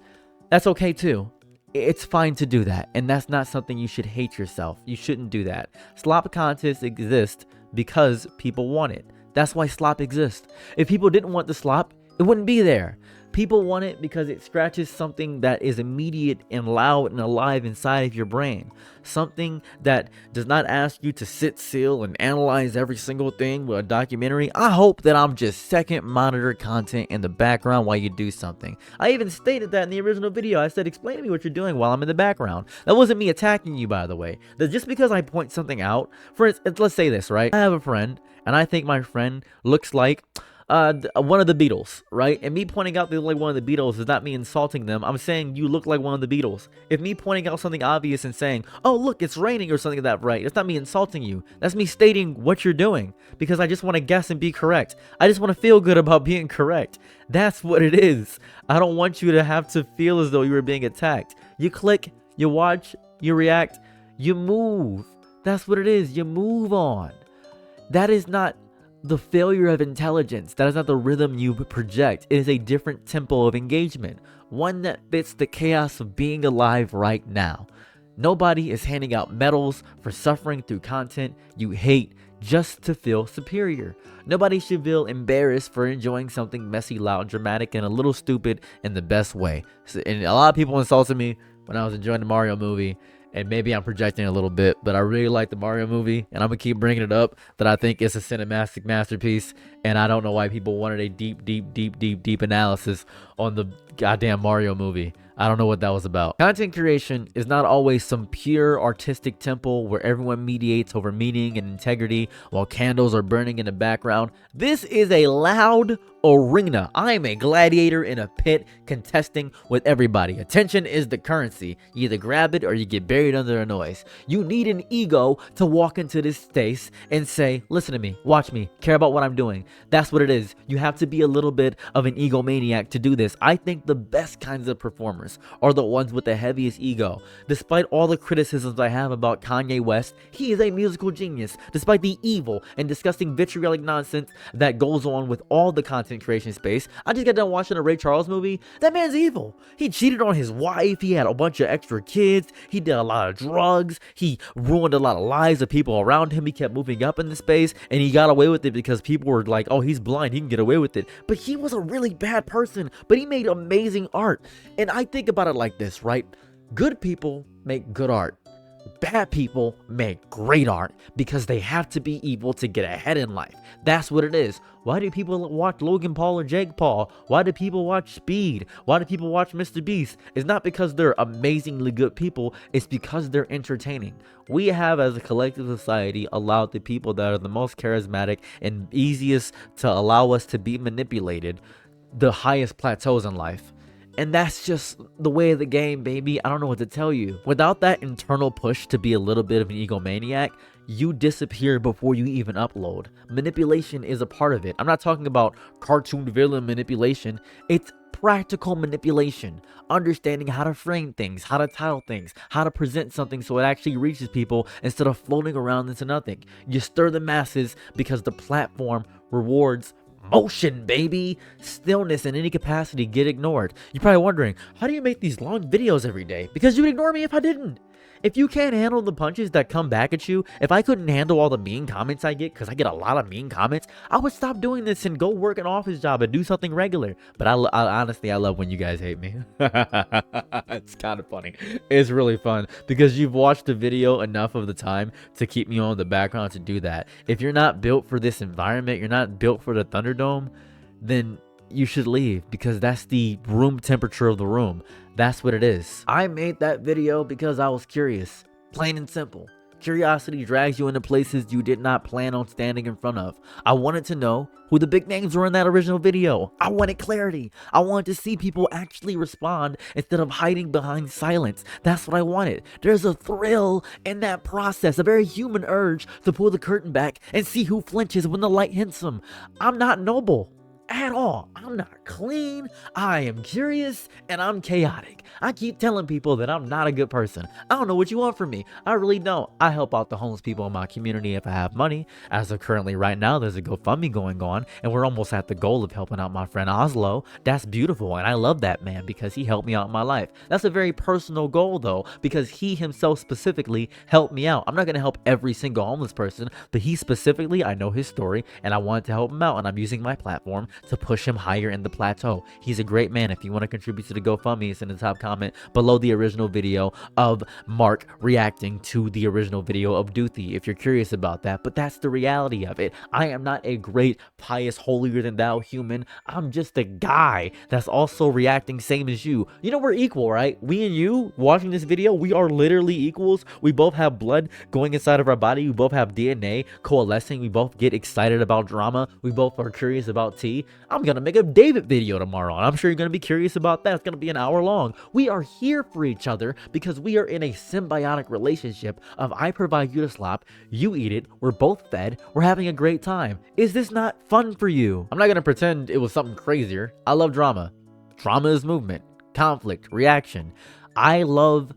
okay too. It's fine to do that. And that's not something you should hate yourself. You shouldn't do that. Slop contests exist because people want it. That's why slop exists. If people didn't want the slop, it wouldn't be there. People want it because it scratches something that is immediate and loud and alive inside of your brain. Something that does not ask you to sit still and analyze every single thing with a documentary. I hope that I'm just second monitor content in the background while you do something. I even stated that in the original video. I said, explain to me what you're doing while I'm in the background. That wasn't me attacking you, by the way. That just because I point something out, for instance, let's say this, right? I have a friend, and I think my friend looks like one of the Beatles, right? And me pointing out they look like one of the Beatles is not me insulting them. I'm saying you look like one of the Beatles. If me pointing out something obvious and saying, oh, look, it's raining or something of that, right? It's not me insulting you. That's me stating what you're doing because I just want to guess and be correct. I just want to feel good about being correct. That's what it is. I don't want you to have to feel as though you were being attacked. You click, you watch, you react, you move. That's what it is. You move on. That is not the failure of intelligence. That is not the rhythm you project. It is a different tempo of engagement, one that fits the chaos of being alive right now. Nobody is handing out medals for suffering through content you hate just to feel superior. Nobody should feel embarrassed for enjoying something messy, loud, dramatic, and a little stupid in the best way. And a lot of people insulted me when I was enjoying the Mario movie. And maybe I'm projecting a little bit, but I really like the Mario movie, and I'm gonna keep bringing it up that I think it's a cinematic masterpiece, and I don't know why people wanted a deep analysis on the goddamn Mario movie. I don't know what that was about. Content creation is not always some pure artistic temple where everyone mediates over meaning and integrity while candles are burning in the background. This is a loud arena. I am a gladiator in a pit contesting with everybody. Attention is the currency. You either grab it or you get buried under a noise. You need an ego to walk into this space and say, listen to me, watch me, care about what I'm doing. That's what it is. You have to be a little bit of an egomaniac to do this. I think the best kinds of performers are the ones with the heaviest ego. Despite all the criticisms I have about Kanye West, he is a musical genius. Despite the evil and disgusting vitriolic nonsense that goes on with all the content creation space, I just got done watching a Ray Charles movie. That man's evil. He cheated on his wife. He had a bunch of extra kids. He did a lot of drugs. He ruined a lot of lives of people around him. He kept moving up in the space, and he got away with it because people were like, oh, he's blind, he can get away with it. But he was a really bad person, but he made amazing art. And I think about it like this, right? Good people make good art. Bad people make great art because they have to be evil to get ahead in life. That's what it is. Why do people watch Logan Paul or Jake Paul? Why do people watch Speed? Why do people watch Mr. Beast? It's not because they're amazingly good people. It's because they're entertaining. We have, as a collective society, allowed the people that are the most charismatic and easiest to allow us to be manipulated the highest plateaus in life. And that's just the way of the game, baby. I don't know what to tell you. Without that internal push to be a little bit of an egomaniac, you disappear before you even upload. Manipulation is a part of it. I'm not talking about cartoon villain manipulation. It's practical manipulation. Understanding how to frame things, how to title things, how to present something so it actually reaches people instead of floating around into nothing. You stir the masses because the platform rewards motion, baby. Stillness in any capacity get ignored. You're probably wondering, how do you make these long videos every day? Because you would ignore me if I didn't. If you can't handle the punches that come back at you, if I couldn't handle all the mean comments I get, because I get a lot of mean comments, I would stop doing this and go work an office job and do something regular. But I honestly, I love when you guys hate me. It's kind of funny. It's really fun because you've watched the video enough of the time to keep me on the background to do that. If you're not built for this environment, you're not built for the Thunderdome, then you should leave because that's the room temperature of the room. That's what it is. I made that video because I was curious. Plain and simple. Curiosity drags you into places you did not plan on standing in front of. I wanted to know who the big names were in that original video. I wanted clarity. I wanted to see people actually respond instead of hiding behind silence. That's what I wanted. There's a thrill in that process, a very human urge to pull the curtain back and see who flinches when the light hits them. I'm not noble at all. I'm not clean. I am curious and I'm chaotic. I keep telling people that I'm not a good person. I don't know what you want from me. I really don't. I help out the homeless people in my community if I have money. As of currently right now, there's a GoFundMe going on and we're almost at the goal of helping out my friend Oslo. That's beautiful and I love that man because he helped me out in my life. That's a very personal goal though because he himself specifically helped me out. I'm not going to help every single homeless person, but he specifically, I know his story and I wanted to help him out and I'm using my platform to push him higher in the plateau. He's a great man. If you want to contribute to the GoFundMe, it's in the top comment below the original video of Marc reacting to the original video of Doothi, if you're curious about that. But that's the reality of it. I am not a great, pious, holier than thou human. I'm just a guy that's also reacting same as you. You know, we're equal, right? We and you watching this video, we are literally equals. We both have blood going inside of our body. We both have DNA coalescing. We both get excited about drama. We both are curious about tea. I'm gonna make a David video tomorrow, and I'm sure you're gonna be curious about that. It's gonna be an hour long. We are here for each other because we are in a symbiotic relationship of I provide you the slop, you eat it, we're both fed, we're having a great time. Is this not fun for you? I'm not gonna pretend it was something crazier. I love drama. Drama is movement, conflict, reaction. I love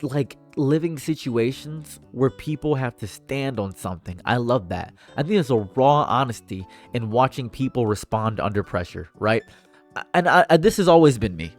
like living situations where people have to stand on something. I love that. I think there's a raw honesty in watching people respond under pressure, right? And this has always been me,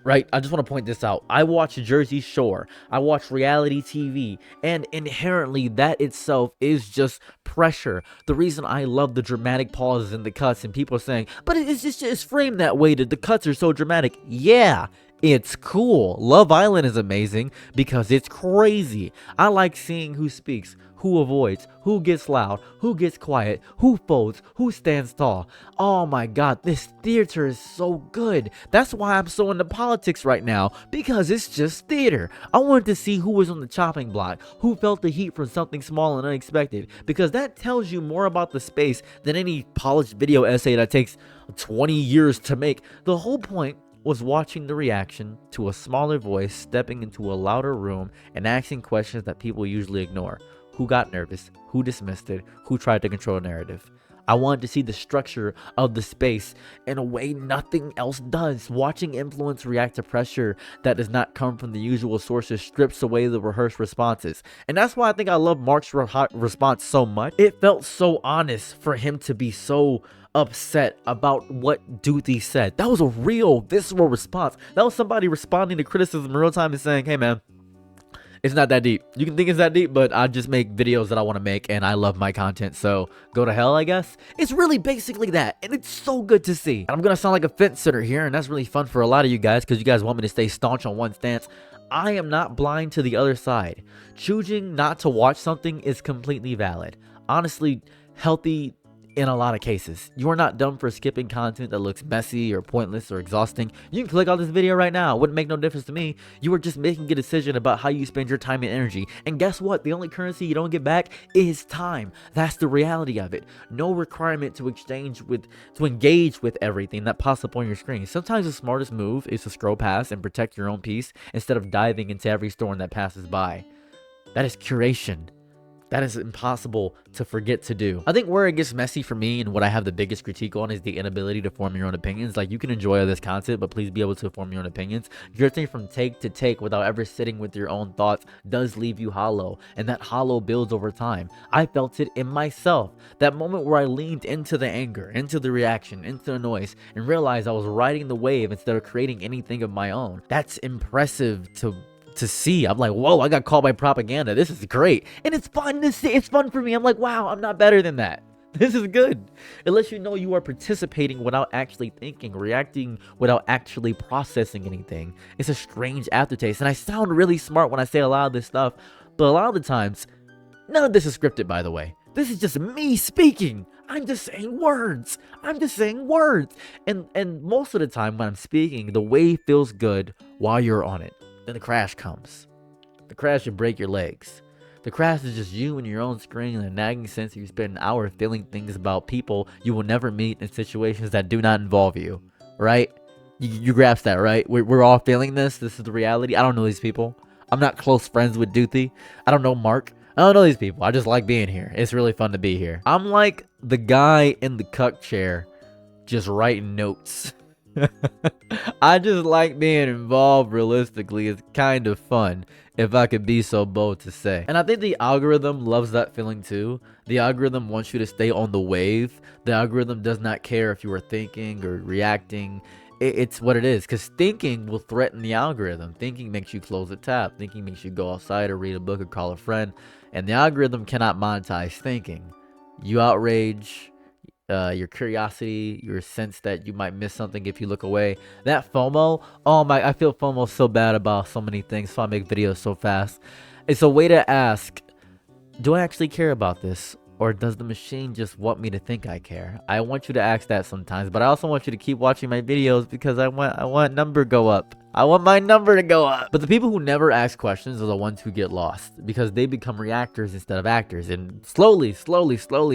right? I just want to point this out. I watch Jersey Shore. I watch reality TV, and inherently that itself is just pressure. The reason I love the dramatic pauses and the cuts, and people are saying, but it's framed that way, that the cuts are so dramatic. Yeah, it's cool. Love Island is amazing because it's crazy. I like seeing who speaks, who avoids, who gets loud, who gets quiet, who folds, who stands tall. Oh my god, this theater is so good. That's why I'm so into politics right now, because it's just theater. I wanted to see who was on the chopping block, who felt the heat from something small and unexpected, because that tells you more about the space than any polished video essay that takes 20 years to make. The whole point was watching the reaction to a smaller voice stepping into a louder room and asking questions that people usually ignore. Who got nervous? Who dismissed it? Who tried to control the narrative? I wanted to see the structure of the space in a way nothing else does. Watching influence react to pressure that does not come from the usual sources strips away the rehearsed responses. And that's why I think I love Marc's response so much. It felt so honest for him to be so upset about what Doothi said. That was a real, visceral response. That was somebody responding to criticism in real time and saying, hey man, it's not that deep. You can think it's that deep, but I just make videos that I want to make, and I love my content, so go to hell, I guess. It's really basically that, and it's so good to see. And I'm gonna sound like a fence sitter here, and that's really fun for a lot of you guys, because you guys want me to stay staunch on one stance. I am not blind to the other side. Choosing not to watch something is completely valid. Honestly, healthy in a lot of cases. You are not dumb for skipping content that looks messy or pointless or exhausting. You can click on this video right now. It wouldn't make no difference to me. You are just making a decision about how you spend your time and energy. And guess what? The only currency you don't get back is time. That's the reality of it. No requirement to engage with everything that pops up on your screen. Sometimes the smartest move is to scroll past and protect your own peace instead of diving into every storm that passes by. That is curation. That is impossible to forget to do. I think where it gets messy for me and what I have the biggest critique on is the inability to form your own opinions. Like, you can enjoy this content, but please be able to form your own opinions. Drifting from take to take without ever sitting with your own thoughts does leave you hollow, and that hollow builds over time. I felt it in myself. That moment where I leaned into the anger, into the reaction, into the noise, and realized I was riding the wave instead of creating anything of my own. That's impressive to see. I'm like, whoa, I got called by propaganda. This is great. And it's fun to see. It's fun for me. I'm like, wow, I'm not better than that. This is good. It lets you know you are participating without actually thinking, reacting without actually processing anything. It's a strange aftertaste. And I sound really smart when I say a lot of this stuff, but a lot of the times, none of this is scripted, by the way. This is just me speaking. I'm just saying words. I'm just saying words. And most of the time when I'm speaking, the wave feels good while you're on it. Then the crash comes. The crash will break your legs. The crash is just you and your own screen and a nagging sense that you spend an hour feeling things about people you will never meet in situations that do not involve you. Right? You grasp that, right? We're all feeling this. This is the reality. I don't know these people. I'm not close friends with Doothi. I don't know Marc. I don't know these people. I just like being here. It's really fun to be here. I'm like the guy in the cuck chair just writing notes. I just like being involved realistically. It's kind of fun, if I could be so bold to say. And I think the algorithm loves that feeling too. The algorithm wants you to stay on the wave. The algorithm does not care if you are thinking or reacting. It's what it is, because thinking will threaten the algorithm. Thinking makes you close a tab. Thinking makes you go outside or read a book or call a friend. And the algorithm cannot monetize thinking. You outrage, your curiosity, your sense that you might miss something if you look away. That FOMO, oh my, I feel FOMO so bad about so many things, so I make videos so fast. It's a way to ask, do I actually care about this? Or does the machine just want me to think I care? I want you to ask that sometimes, but I also want you to keep watching my videos because I want number go up. I want my number to go up. But the people who never ask questions are the ones who get lost because they become reactors instead of actors. And slowly,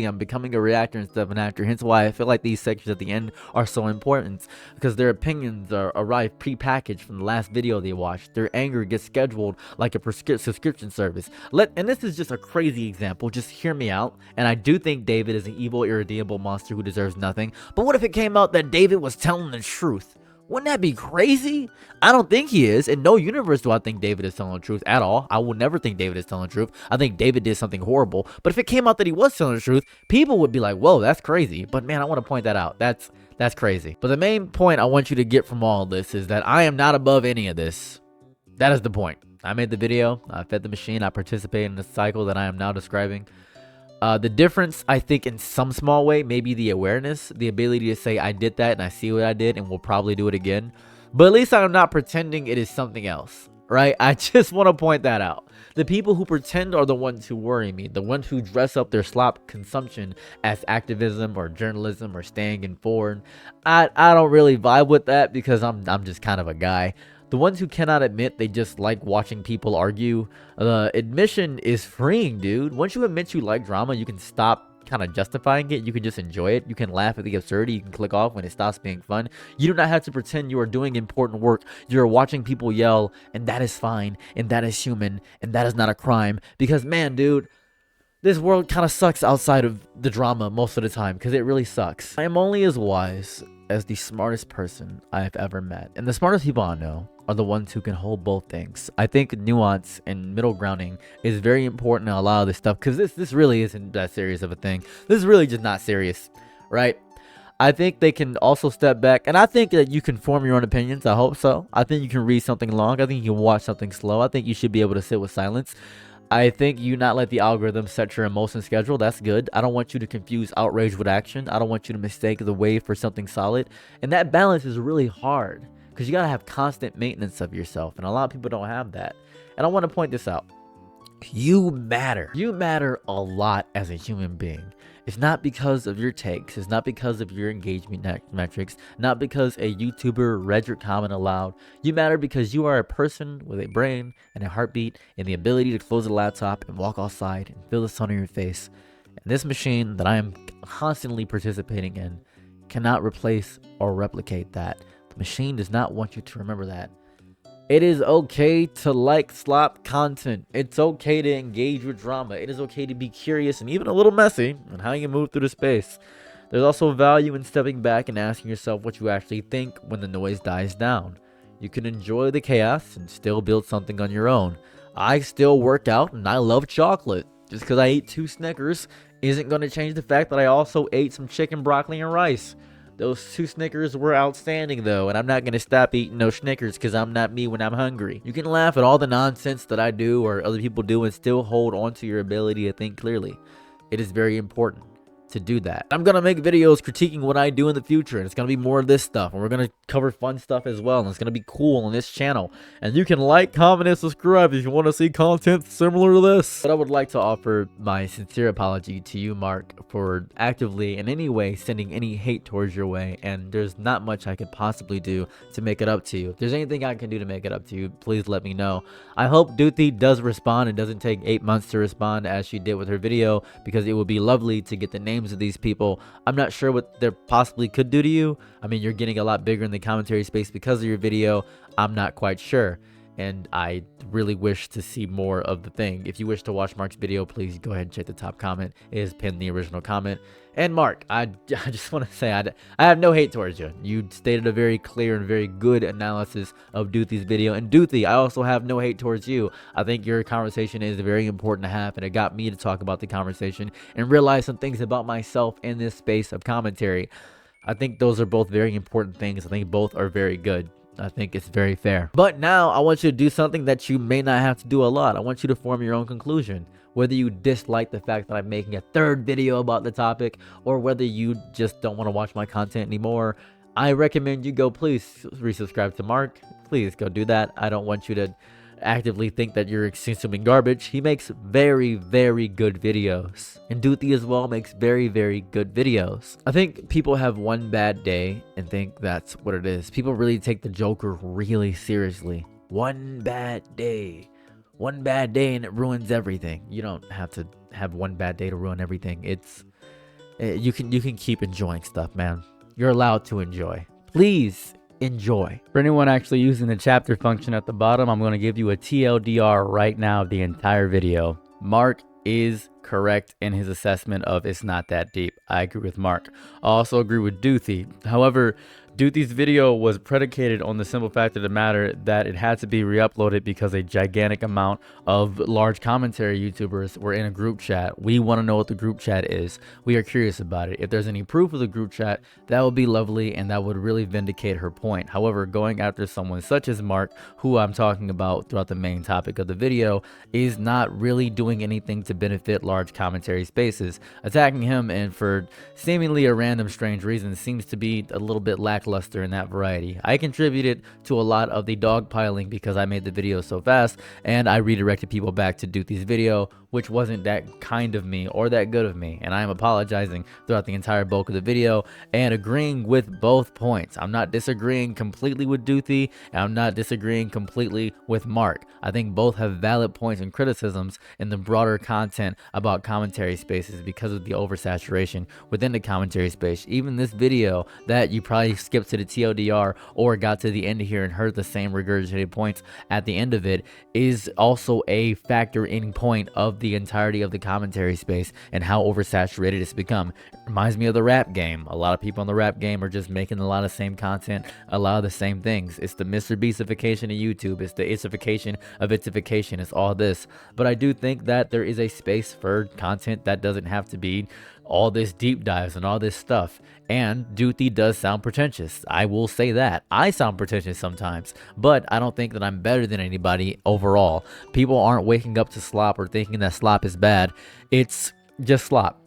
I'm becoming a reactor instead of an actor. Hence why I feel like these sections at the end are so important because their opinions arrive pre-packaged from the last video they watched. Their anger gets scheduled like a subscription service. And this is just a crazy example. Just hear me out. And I do think David is an evil, irredeemable monster who deserves nothing. But what if it came out that David was telling the truth? Wouldn't that be crazy? I don't think he is. In no universe do I think David is telling the truth at all. I will never think David is telling the truth. I think David did something horrible. But if it came out that he was telling the truth, people would be like, whoa, that's crazy. But man, I want to point that out. That's crazy. But the main point I want you to get from all of this is that I am not above any of this. That is the point. I made the video. I fed the machine. I participated in the cycle that I am now describing. The difference, I think, in some small way, maybe the awareness, the ability to say I did that and I see what I did and will probably do it again. But at least I'm not pretending it is something else, right? I just want to point that out. The people who pretend are the ones who worry me, the ones who dress up their slop consumption as activism or journalism or staying informed. I don't really vibe with that because I'm just kind of a guy. The ones who cannot admit they just like watching people argue, admission is freeing, dude. Once you admit you like drama, you can stop kind of justifying it. You can just enjoy it. You can laugh at the absurdity. You can click off when it stops being fun. You do not have to pretend you are doing important work. You're watching people yell, and that is fine, and that is human, and that is not a crime. Because, man, dude, this world kind of sucks outside of the drama most of the time, because it really sucks. I am only as wise as the smartest person I have ever met. And the smartest people I know are the ones who can hold both things. I think nuance and middle grounding is very important in a lot of this stuff because this really isn't that serious of a thing. This is really just not serious, right? I think they can also step back, and I think that you can form your own opinions. I hope so. I think you can read something long. I think you can watch something slow. I think you should be able to sit with silence. I think you not let the algorithm set your emotion schedule. That's good. I don't want you to confuse outrage with action. I don't want you to mistake the wave for something solid. And that balance is really hard because you got to have constant maintenance of yourself. And a lot of people don't have that. And I want to point this out. You matter. You matter a lot as a human being. It's not because of your takes. It's not because of your engagement metrics. Not because a YouTuber read your comment aloud. You matter because you are a person with a brain and a heartbeat and the ability to close a laptop and walk outside and feel the sun on your face. And this machine that I am constantly participating in cannot replace or replicate that. The machine does not want you to remember that. It is okay to like slop content. It's okay to engage with drama. It is okay to be curious and even a little messy on how you move through the space. There's also value in stepping back and asking yourself what you actually think when the noise dies down. You can enjoy the chaos and still build something on your own. I still work out and I love chocolate. Just because I ate 2 Snickers isn't going to change the fact that I also ate some chicken, broccoli, and rice. Those 2 Snickers were outstanding though, and I'm not going to stop eating those Snickers because I'm not me when I'm hungry. You can laugh at all the nonsense that I do or other people do and still hold on to your ability to think clearly. It is very important to do that. I'm going to make videos critiquing what I do in the future, and it's going to be more of this stuff, and we're going to cover fun stuff as well, and it's going to be cool on this channel. And you can like, comment, and subscribe if you want to see content similar to this. But I would like to offer my sincere apology to you, Marc, for actively in any way sending any hate towards your way, and there's not much I could possibly do to make it up to you. If there's anything I can do to make it up to you, please let me know. I hope Doothi does respond and doesn't take 8 months to respond as she did with her video, because it would be lovely to get the names of these people. I'm not sure what they possibly could do to you. I mean, you're getting a lot bigger in the commentary space because of your video. I'm not quite sure, and I really wish to see more of the thing. If you wish to watch Marc's video, please go ahead and check the top comment. It is pinned the original comment. And Marc, I just want to say I have no hate towards you. You stated a very clear and very good analysis of Doothi's video. And Doothi, I also have no hate towards you. I think your conversation is very important to have, and it got me to talk about the conversation and realize some things about myself in this space of commentary. I think those are both very important things. I think both are very good. I think it's very fair. But now I want you to do something that you may not have to do a lot. I want you to form your own conclusion. whether you dislike the fact that I'm making a third video about the topic, or whether you just don't want to watch my content anymore, I recommend you go please resubscribe to Marc. Please go do that. I don't want you to actively think that you're consuming garbage. He makes very, very good videos, and Doothi as well makes very, very good videos. I think people have one bad day and think that's what it is. People really take the Joker really seriously. One bad day and it ruins everything. You don't have to have one bad day to ruin everything. You can keep enjoying stuff, man. You're allowed to enjoy. Please enjoy. For anyone actually using the chapter function at the bottom, I'm going to give you a TLDR right now of the entire video. Marc is correct in his assessment of it's not that deep. I agree with Marc. I also agree with Doothi. However, Doothi's video was predicated on the simple fact of the matter that it had to be re-uploaded because a gigantic amount of large commentary YouTubers were in a group chat. We want to know what the group chat is. We are curious about it. If there's any proof of the group chat, that would be lovely and that would really vindicate her point. However, going after someone such as Marc, who I'm talking about throughout the main topic of the video, is not really doing anything to benefit large commentary spaces. Attacking him and for seemingly a random strange reason seems to be a little bit lackluster in that variety. I contributed to a lot of the dogpiling because I made the video so fast, and I redirected people back to Doothi's video, which wasn't that kind of me or that good of me, and I am apologizing throughout the entire bulk of the video and agreeing with both points. I'm not disagreeing completely with Doothi, and I'm not disagreeing completely with Marc. I think both have valid points and criticisms in the broader content about commentary spaces because of the oversaturation within the commentary space. Even this video that you probably skipped to the TLDR or got to the end here and heard the same regurgitated points at the end of it is also a factor-in point of the entirety of the commentary space and how oversaturated it's become. It reminds me of the rap game. A lot of people in the rap game are just making a lot of same content, a lot of the same things. It's the Mr. Beastification of YouTube. It's the itification of itification. It's all this. But I do think that there is a space for content that doesn't have to be all this deep dives and all this stuff. And Doothi does sound pretentious. I will say that. I sound pretentious sometimes, but I don't think that I'm better than anybody overall. People aren't waking up to slop or thinking that slop is bad. It's just slop.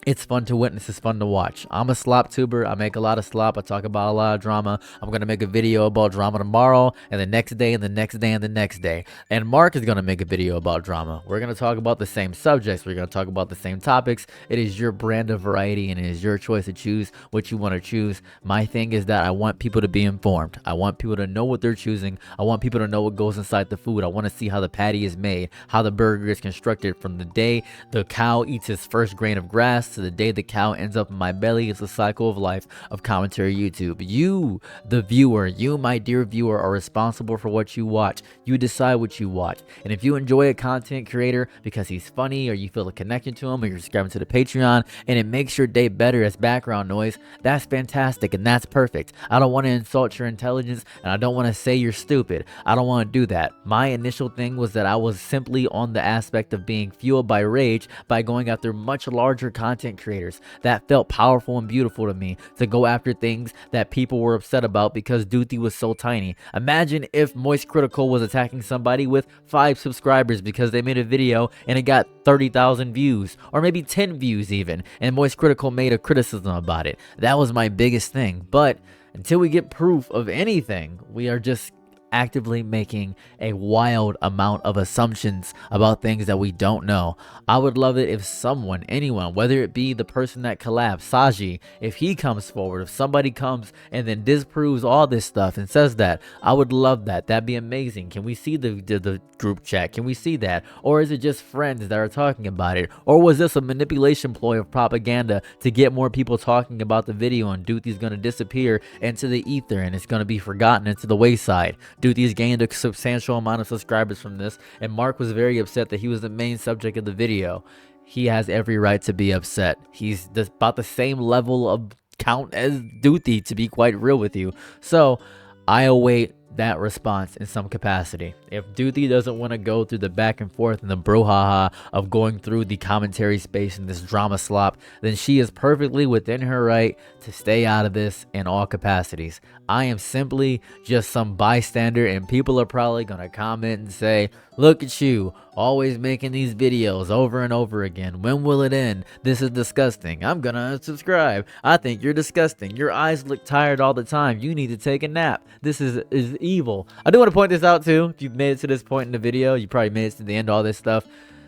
It's fun to witness. It's fun to watch. I'm a slop tuber. I make a lot of slop. I talk about a lot of drama. I'm going to make a video about drama tomorrow and the next day and the next day and the next day. And Marc is going to make a video about drama. We're going to talk about the same subjects. We're going to talk about the same topics. It is your brand of variety and it is your choice to choose what you want to choose. My thing is that I want people to be informed. I want people to know what they're choosing. I want people to know what goes inside the food. I want to see how the patty is made, how the burger is constructed from the day the cow eats its first grain of grass to the day the cow ends up in my belly. It's a cycle of life of commentary YouTube. You, the viewer, you, my dear viewer, are responsible for what you watch. You decide what you watch. And if you enjoy a content creator because he's funny or you feel a connection to him or you're subscribing to the Patreon and it makes your day better as background noise, that's fantastic and that's perfect. I don't want to insult your intelligence and I don't want to say you're stupid. I don't want to do that. My initial thing was that I was simply on the aspect of being fueled by rage by going after much larger content creators. That felt powerful and beautiful to me, to go after things that people were upset about because Doothi was so tiny. Imagine if Moist Critical was attacking somebody with 5 subscribers because they made a video and it got 30,000 views or maybe 10 views even, and Moist Critical made a criticism about it. That was my biggest thing. But until we get proof of anything, we are just actively making a wild amount of assumptions about things that we don't know. I would love it if someone, anyone, whether it be the person that collabed, Saji, if he comes forward, if somebody comes and then disproves all this stuff and says that, I would love that. That'd be amazing. Can we see the group chat? Can we see that? Or is it just friends that are talking about it? Or was this a manipulation ploy of propaganda to get more people talking about the video and Doothi's going to disappear into the ether and it's going to be forgotten into the wayside? Doothi's gained a substantial amount of subscribers from this, and Marc was very upset that he was the main subject of the video. He has every right to be upset. He's about the same level of count as Doothi, to be quite real with you. So I await that response in some capacity. If Doothi doesn't want to go through the back and forth and the brouhaha of going through the commentary space and this drama slop, then she is perfectly within her right to stay out of this in all capacities. I am simply just some bystander and people are probably going to comment and say, look at you, Always making these videos over and over again. When will it end? This is disgusting. I'm gonna unsubscribe. I think you're disgusting. Your eyes look tired all the time. You need to take a nap. This is evil. I do want to point this out too. If you've made it to this point in the video, you probably made it to the end, all this stuff.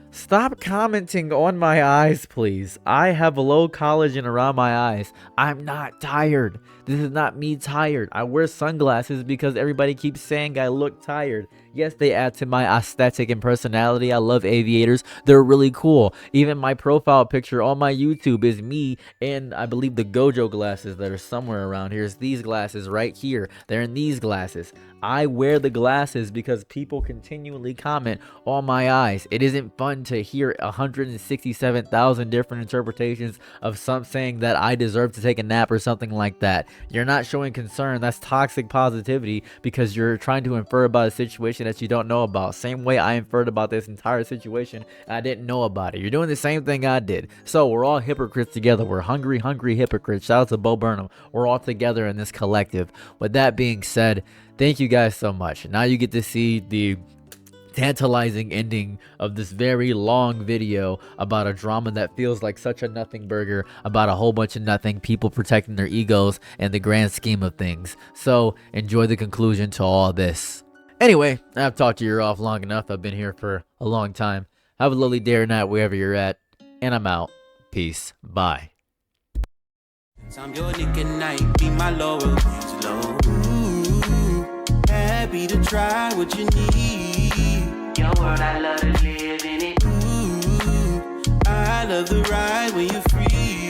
Stop commenting on my eyes, please. I have low collagen around my eyes. I'm not tired. This is not me tired. I wear sunglasses because everybody keeps saying I look tired. Yes, they add to my aesthetic and personality. I love aviators. They're really cool. Even my profile picture on my YouTube is me and I believe the Gojo glasses that are somewhere around here. It's these glasses right here. They're in these glasses. I wear the glasses because people continually comment on my eyes. It isn't fun to hear 167,000 different interpretations of some saying that I deserve to take a nap or something like that. You're not showing concern. That's toxic positivity because you're trying to infer about a situation that you don't know about. Same way I inferred about this entire situation, I didn't know about it. You're doing the same thing I did. So we're all hypocrites together. We're hungry hypocrites. Shout out to Bo Burnham. We're all together in this collective. With that being said, thank you guys so much. Now you get to see the tantalizing ending of this very long video about a drama that feels like such a nothing burger, about a whole bunch of nothing, people protecting their egos and the grand scheme of things. So enjoy the conclusion to all this. Anyway, I've talked your ear off long enough. I've been here for a long time. Have a lovely day or night wherever you're at, and I'm out. Peace. Bye. I'm your nigga night, be my lover. Ooh, happy to try what you need. Your world, I love to live in it. Ooh, I love the ride when you're free.